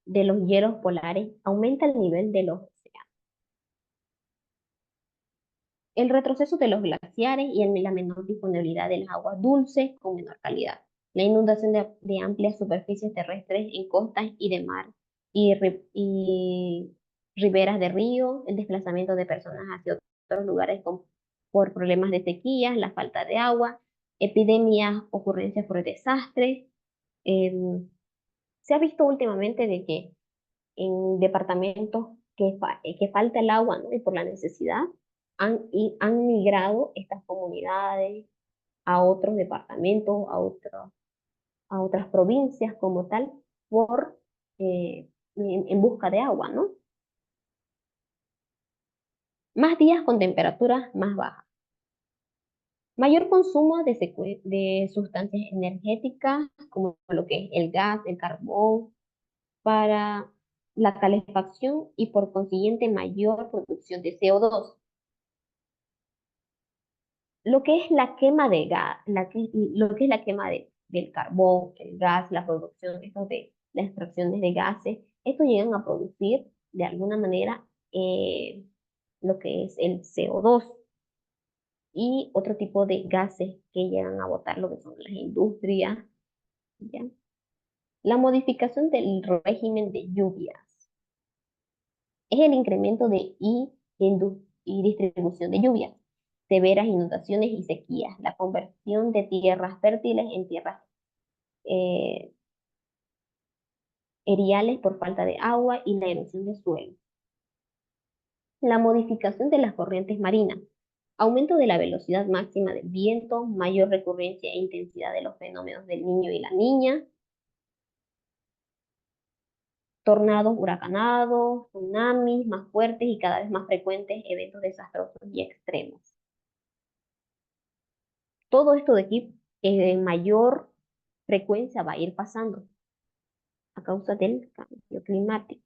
los hielos polares aumenta el nivel de los océanos. El retroceso de los glaciares y la menor disponibilidad de las aguas dulces con menor calidad. La inundación de amplias superficies terrestres en costas y de mar y riberas de río, el desplazamiento de personas hacia otros lugares por problemas de sequía, la falta de agua, epidemias, ocurrencias por desastres. Se ha visto últimamente de que en departamentos que falta el agua, ¿no? Y por la necesidad, han migrado estas comunidades a otros departamentos, a otras provincias como tal, en busca de agua, ¿no? Más días con temperaturas más bajas. Mayor consumo de sustancias energéticas, como lo que es el gas, el carbón, para la calefacción y por consiguiente mayor producción de CO2. Lo que es la quema de gas, lo que es la quema del carbón, el gas, la producción de las extracciones de gases, esto llegan a producir de alguna manera lo que es el CO2 y otro tipo de gases que llegan a botar lo que son las industrias, ¿ya? La modificación del régimen de lluvias es el incremento y distribución de lluvias, severas inundaciones y sequías, la conversión de tierras fértiles en tierras eh, eriales por falta de agua y la erosión del suelo. La modificación de las corrientes marinas, aumento de la velocidad máxima del viento, mayor recurrencia e intensidad de los fenómenos del niño y la niña, tornados huracanados, tsunamis más fuertes y cada vez más frecuentes eventos desastrosos y extremos. Todo esto de aquí en mayor frecuencia va a ir pasando a causa del cambio climático.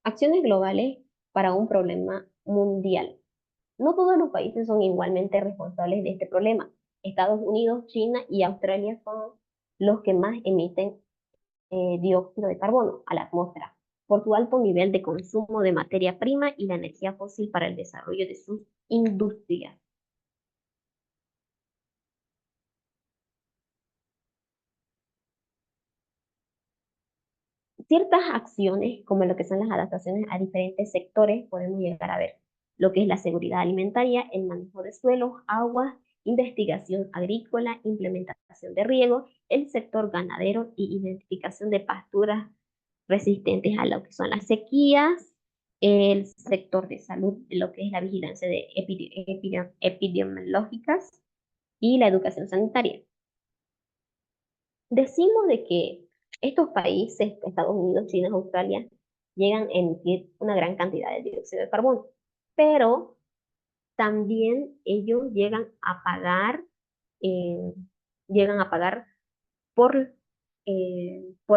Acciones globales para un problema mundial. No todos los países son igualmente responsables de este problema. Estados Unidos, China y Australia son los que más emiten dióxido de carbono a la atmósfera por su alto nivel de consumo de materia prima y la energía fósil para el desarrollo de sus industrias. Ciertas acciones, como lo que son las adaptaciones a diferentes sectores, podemos llegar a ver lo que es la seguridad alimentaria, el manejo de suelos, aguas, investigación agrícola, implementación de riego, el sector ganadero y identificación de pasturas resistentes a lo que son las sequías, el sector de salud, lo que es la vigilancia de epidemiológicas y la educación sanitaria. Decimos de que estos países, Estados Unidos, China, Australia, llegan a emitir una gran cantidad de dióxido de carbono, pero también ellos eh, llegan a pagar por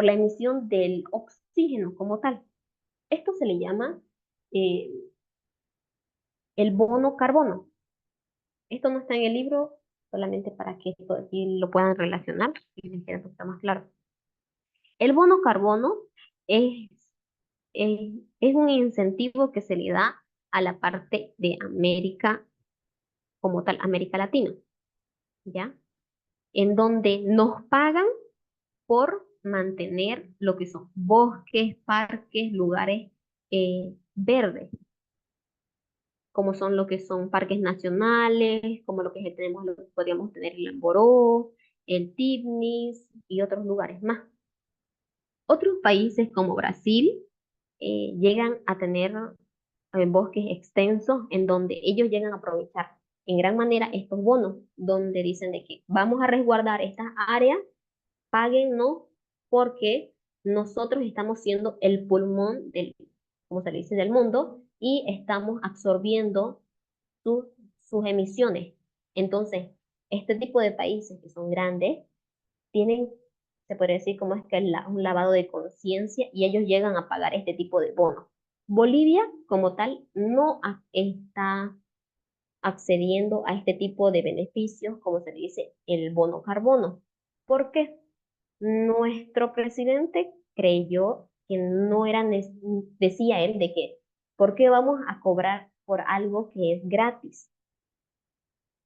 la emisión del oxígeno como tal. Esto se le llama eh, el bono carbono. Esto no está en el libro, solamente para que esto aquí lo puedan relacionar y les quede un poquito más claro. El bono carbono es, es un incentivo que se le da a la parte de América como tal, América Latina, ¿ya? En donde nos pagan por mantener lo que son bosques, parques, lugares verdes, como son lo que son parques nacionales, como lo que tenemos, lo que podríamos tener el Emboró, el Tibnis y otros lugares más. Otros países como Brasil llegan a tener bosques extensos en donde ellos llegan a aprovechar en gran manera estos bonos, donde dicen de que vamos a resguardar estas áreas, páguennos porque nosotros estamos siendo el pulmón del, como se le dice, del mundo y estamos absorbiendo sus emisiones. Entonces, este tipo de países que son grandes tienen, se podría decir como es que un lavado de conciencia y ellos llegan a pagar este tipo de bonos. Bolivia, como tal, no está accediendo a este tipo de beneficios, como se le dice, el bono carbono. ¿Por qué? Nuestro presidente creyó que no era, decía él, de que, ¿por qué vamos a cobrar por algo que es gratis?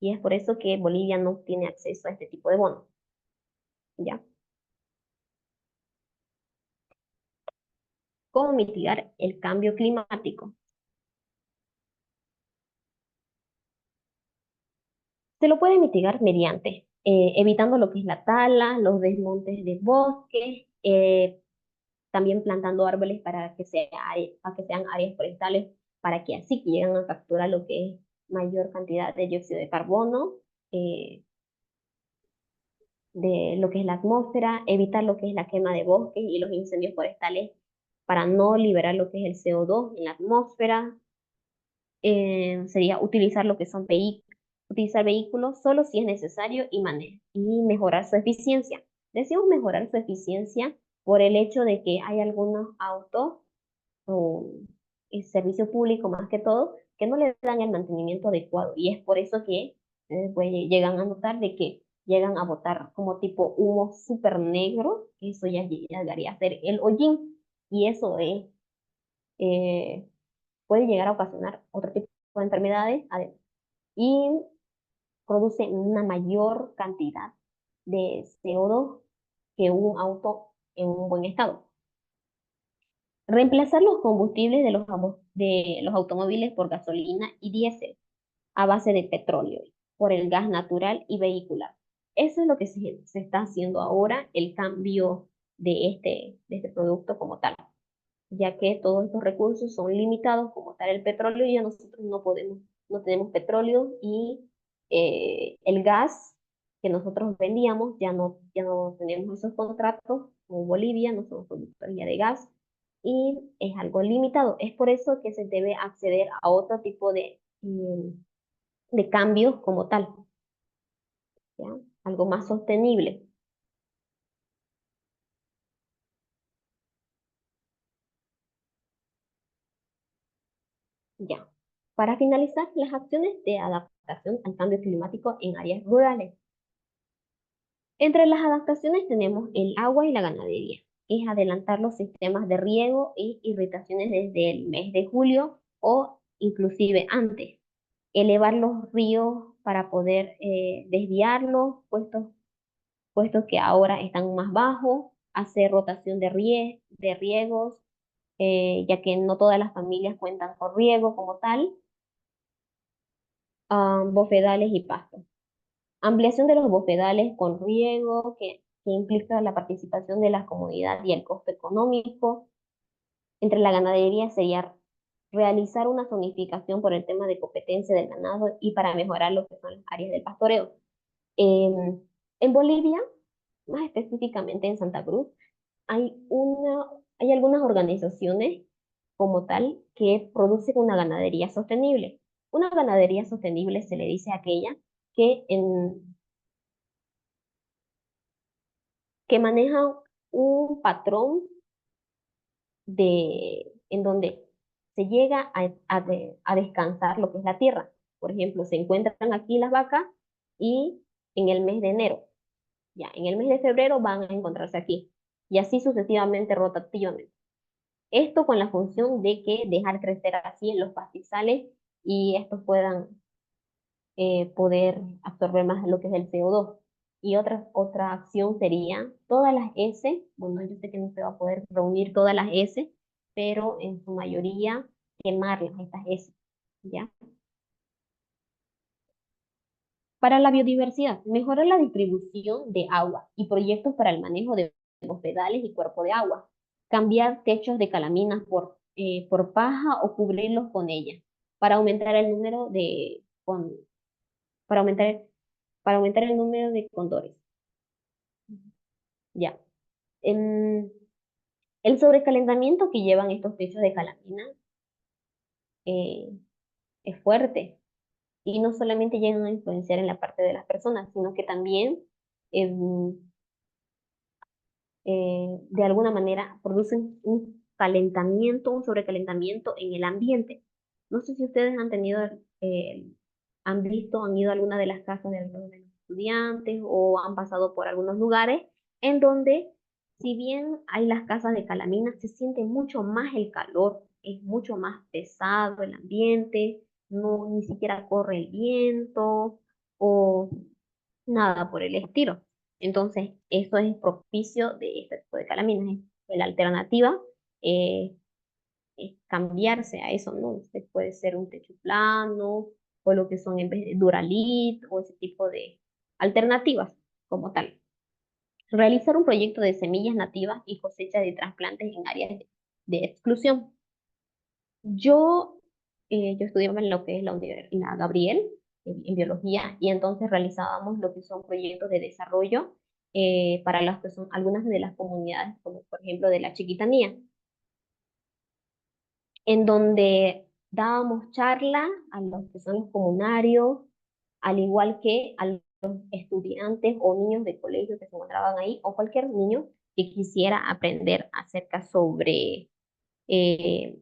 Y es por eso que Bolivia no tiene acceso a este tipo de bonos. ¿Ya? ¿Cómo mitigar el cambio climático? Se lo puede mitigar mediante evitando lo que es la tala, los desmontes de bosques, también plantando árboles para que para que sean áreas forestales, para que así lleguen a capturar lo que es mayor cantidad de dióxido de carbono, de lo que es la atmósfera, evitar lo que es la quema de bosques y los incendios forestales para no liberar lo que es el CO2 en la atmósfera. Sería utilizar lo que son utilizar vehículos solo si es necesario y mejorar su eficiencia. Decimos mejorar su eficiencia por el hecho de que hay algunos autos o el servicio público más que todo que no le dan el mantenimiento adecuado y es por eso que pues, llegan a notar de que llegan a botar como tipo humo súper negro, eso ya llegaría a ser el hollín y eso eh, puede llegar a ocasionar otro tipo de enfermedades y produce una mayor cantidad de CO2 que un auto en un buen estado. Reemplazar los combustibles de los automóviles por gasolina y diésel a base de petróleo por el gas natural y vehicular. Eso es lo que se está haciendo ahora, el cambio de este producto como tal. ya que todos estos recursos son limitados, como tal el petróleo, y ya nosotros no tenemos petróleo y el gas que nosotros vendíamos, ya no tenemos esos contratos, como Bolivia, no somos productores ya de gas, y es algo limitado. Es por eso que se debe acceder a otro tipo de cambios como tal, ¿ya? Algo más sostenible. Ya. Para finalizar, las acciones de adaptación al cambio climático en áreas rurales. Entre las adaptaciones tenemos el agua y la ganadería. Es adelantar los sistemas de riego y irrigaciones desde el mes de julio o inclusive antes. Elevar los ríos para poder desviarlos, puestos que ahora están más bajos. Hacer rotación de riegos, ya que no todas las familias cuentan con riego como tal. Bofedales y pastos. Ampliación de los bofedales con riego, que implica la participación de la comunidad y el costo económico. Entre la ganadería sería realizar una zonificación por el tema de competencia del ganado y para mejorar lo que son las áreas del pastoreo. En Bolivia, más específicamente en Santa Cruz, hay algunas organizaciones como tal que producen una ganadería sostenible. Una ganadería sostenible se le dice a aquella que, que maneja un patrón en donde se llega a descansar lo que es la tierra. Por ejemplo, se encuentran aquí las vacas y en el mes de enero, ya en el mes de febrero van a encontrarse aquí y así sucesivamente rotativamente. Esto con la función de que dejar crecer así en los pastizales y estos puedan poder absorber más lo que es el CO2. Y otra acción sería todas las S, bueno, yo sé que no se va a poder reunir todas las S, pero en su mayoría quemarlas, estas S, ¿ya? Para la biodiversidad, mejorar la distribución de agua y proyectos para el manejo de hospedales y cuerpo de agua. Cambiar techos de calaminas por paja o cubrirlos con ella para aumentar el número para aumentar, para aumentar el número de cóndores. Ya. El sobrecalentamiento que llevan estos techos de calamina eh, es fuerte y no solamente llegan a influenciar en la parte de las personas, sino que también em, de alguna manera producen un calentamiento, un sobrecalentamiento en el ambiente. No sé si ustedes han visto, han ido a alguna de las casas de algunos de los estudiantes o han pasado por algunos lugares en donde, si bien hay las casas de calamina, se siente mucho más el calor, es mucho más pesado el ambiente, no ni siquiera corre el viento o nada por el estilo. Entonces, eso es propicio de este tipo de calaminas. La alternativa eh, es cambiarse a eso, ¿no? Puede ser un techo plano, o lo que son en vez de Duralit, o ese tipo de alternativas como tal. Realizar un proyecto de semillas nativas y cosecha de trasplantes en áreas de exclusión. Yo estudiaba en lo que es la Gabriel, en biología, y entonces realizábamos lo que son proyectos de desarrollo para las que son algunas de las comunidades, como por ejemplo de la Chiquitanía, en donde dábamos charla a los que son los comunarios, al igual que a los estudiantes o niños de colegio que se encontraban ahí, o cualquier niño que quisiera aprender acerca sobre eh,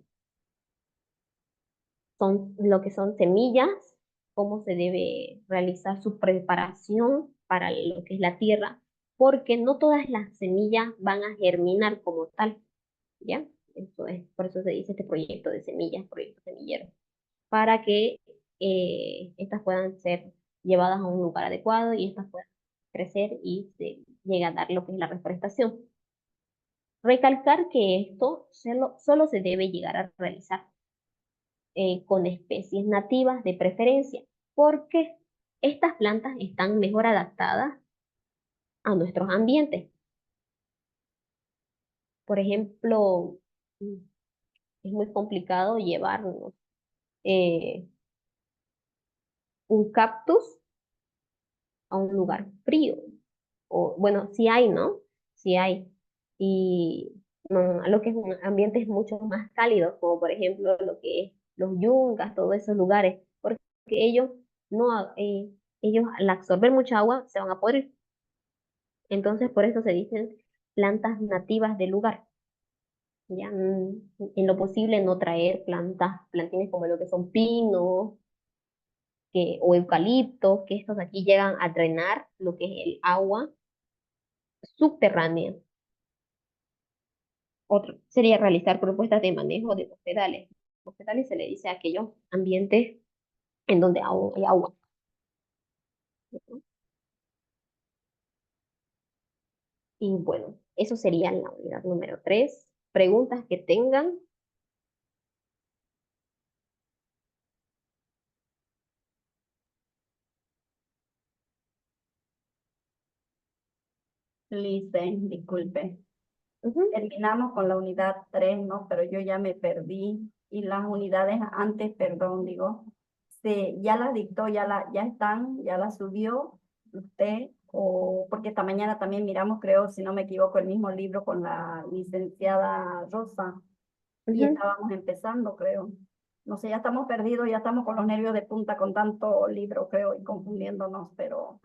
lo que son semillas, cómo se debe realizar su preparación para lo que es la tierra, porque no todas las semillas van a germinar como tal, ¿ya? Eso es, por eso se dice este proyecto de semillas, proyecto semillero, para que estas puedan ser llevadas a un lugar adecuado y estas puedan crecer y se llegue a dar lo que es la reforestación. Recalcar que esto solo se debe llegar a realizar con especies nativas de preferencia, porque estas plantas están mejor adaptadas a nuestros ambientes. Por ejemplo, es muy complicado llevarnos un cactus a un lugar frío. O, bueno, sí hay, ¿no? Sí hay. Y no, lo que es un ambientes mucho más cálidos, como por ejemplo lo que es los yungas, todos esos lugares, porque ellos no, ellos al absorber mucha agua se van a podrir. Entonces, por eso se dicen plantas nativas del lugar. Ya, en lo posible no traer plantines como lo que son pinos, o eucaliptos, que estos aquí llegan a drenar lo que es el agua subterránea. Otro sería realizar propuestas de manejo de bosquedales. Bosquedales se le dice a aquellos ambientes en donde aún hay agua. Y bueno, eso sería la unidad número 3. Preguntas que tengan. Listen, disculpe. Ujú. Terminamos con la unidad 3, ¿no? Pero yo ya me perdí. Y las unidades antes, perdón, digo, ya las dictó, ya están, ya las subió usted, o porque esta mañana también miramos, creo, si no me equivoco, el mismo libro con la licenciada Rosa, y Ujú. estábamos empezando, creo. No sé, ya estamos perdidos, ya estamos con los nervios de punta con tanto libro, creo, y confundiéndonos, pero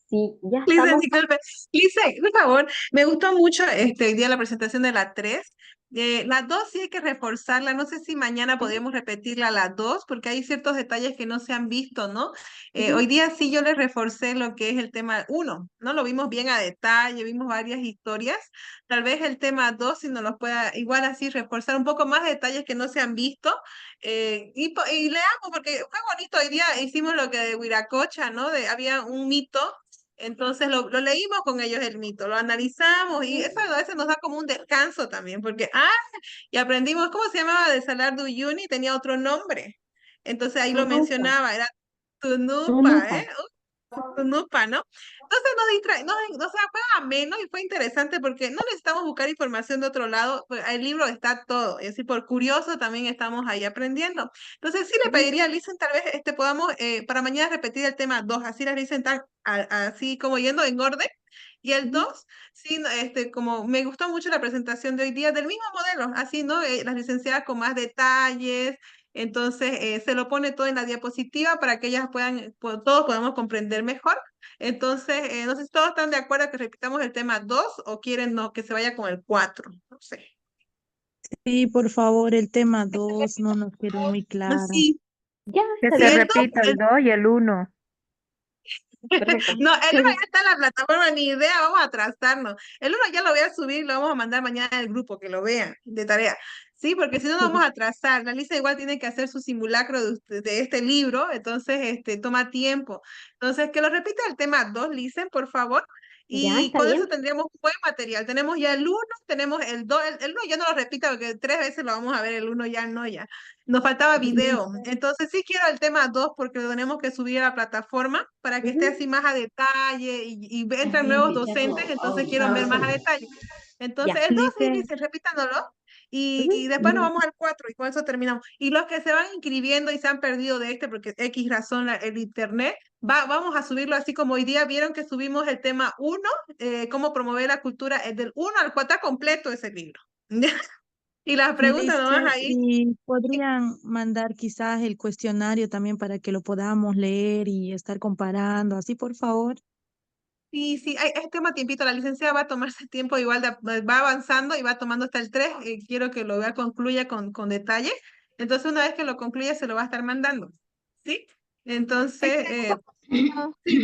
Sí, ya Listen, estamos. disculpe. Listen, por favor, me gustó mucho hoy día la presentación de la 3. La 2 sí hay que reforzarla. No sé si mañana podríamos repetirla la 2 porque hay ciertos detalles que no se han visto, ¿no? Ujú. Hoy día sí yo les reforcé lo que es el tema 1, ¿no? Lo vimos bien a detalle, vimos varias historias. Tal vez el tema 2 si nos los pueda igual así reforzar un poco más detalles que no se han visto. Y leamos, porque fue bonito. Hoy día hicimos lo que de Huiracocha, ¿no? Había un mito. Entonces lo leímos con ellos el mito, lo analizamos y eso a veces nos da como un descanso también, porque, y aprendimos, ¿cómo se llamaba de Salar de Uyuni? Tenía otro nombre. Entonces ahí lo Tunupa. mencionaba, era Tunupa, Tunupa. ¿eh? Tunupa, ¿no? Entonces nos distrae, o sea, fue ameno y fue interesante porque no necesitamos buscar información de otro lado, pues, el libro está todo, y así por curioso también estamos ahí aprendiendo. Entonces sí le Ujú. pediría a Listen, tal vez podamos para mañana repetir el tema 2, así las Listen están así como yendo en orden. Y el Ujú. 2 sí, no, como me gustó mucho la presentación de hoy día del mismo modelo, así, ¿no? Las licenciadas con más detalles, entonces se lo pone todo en la diapositiva para que ellas puedan, todos podamos comprender mejor. Entonces, no sé si todos están de acuerdo que repitamos el tema 2 o quieren no, que se vaya con el 4, no sé. Sí, por favor, el tema 2 no nos quedó muy No, claro. sí, Ya Que se sí, se lo. el 2, repita el 2 y el 1. Perfecto. no, el 1 ya está en la plataforma, ni idea, vamos a atrasarnos. El 1 ya lo voy a subir, lo vamos a mandar mañana al grupo, que lo vean de tarea. Sí, porque si no nos vamos a atrasar. La Lisa igual tiene que hacer su simulacro de este libro, entonces toma tiempo. Entonces, que lo repita el tema 2, Lisa, por favor. Ya Y está con eso bien. tendríamos un buen material. Tenemos ya el 1, tenemos el 2, el 1 ya no lo repita porque 3 veces lo vamos a ver, el 1 ya no, ya. Nos faltaba video. Entonces sí quiero el tema 2 porque lo tenemos que subir a la plataforma para que esté Ujú. así más a detalle y entran nuevos docentes, entonces quiero ver más a detalle. Entonces Ya. el 2 sí, Dice, dice, repítanlo. Y Ujú. después nos vamos al 4 y con eso terminamos. Y los que se van inscribiendo y se han perdido de porque X razón el internet, vamos a subirlo así como hoy día vieron que subimos el tema 1, cómo promover la cultura, del 1 al 4 está completo ese libro. Y las preguntas nomás dice, ahí. y podrían mandar quizás el cuestionario también para que lo podamos leer y estar comparando, así por favor. Sí, sí, toma tiempito, la licenciada va a tomarse tiempo, igual va avanzando y va tomando hasta el 3, quiero que lo vea, concluya con detalle, entonces una vez que lo concluya se lo va a estar mandando, ¿sí? Entonces, sí,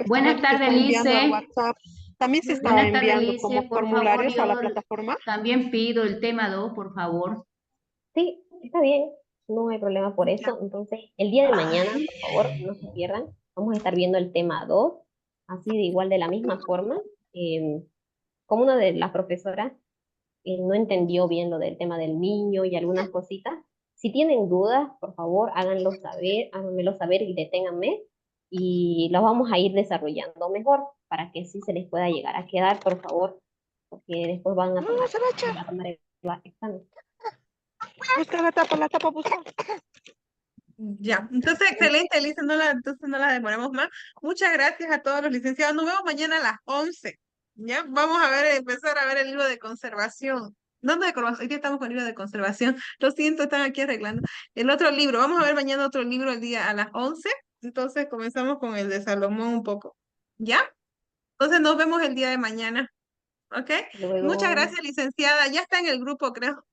Buenas tardes, Lice. También se estaba Buenas tardes, enviando Lice. como Por favor, formularios a la yo plataforma. también pido el tema 2, por favor. Sí, está bien. No hay problema por eso. Entonces, el día de mañana, por favor, no se pierdan. Vamos a estar viendo el tema 2, así de igual de la misma forma. Como una de las profesoras no entendió bien lo del tema del niño y algunas cositas. Si tienen dudas, por favor, háganmelo saber y deténganme y los vamos a ir desarrollando mejor para que sí se les pueda llegar a quedar, por favor, porque después van a tomar examen. Busca la tapa, busca. Ya, entonces excelente, Elisa, entonces no la demoramos más. Muchas gracias a todos los licenciados. Nos vemos mañana a las 11. Ya, vamos a ver, empezar a ver el libro de conservación. No de conservación, hoy día estamos con el libro de conservación. Lo siento, están aquí arreglando. El otro libro, vamos a ver mañana otro libro el día a las 11. Entonces comenzamos con el de Salomón un poco. ¿Ya? Entonces nos vemos el día de mañana. ¿Ok? Luego, Muchas gracias, licenciada. Ya está en el grupo, creo.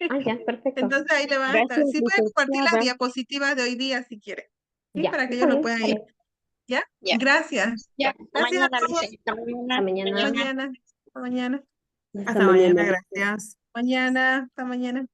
ya, perfecto. Entonces ahí le van a estar. Gracias, Sí puede compartir las licenciada. diapositivas de hoy día si quiere. Sí, Ya, para que está ellos lo bien, puedan está ir. bien. ¿Ya? Ya. Gracias. Ya, Gracias a mañana, todos. licenciada, Hasta mañana. Mañana. Hasta mañana. Hasta mañana. Gracias. Mañana. Hasta mañana.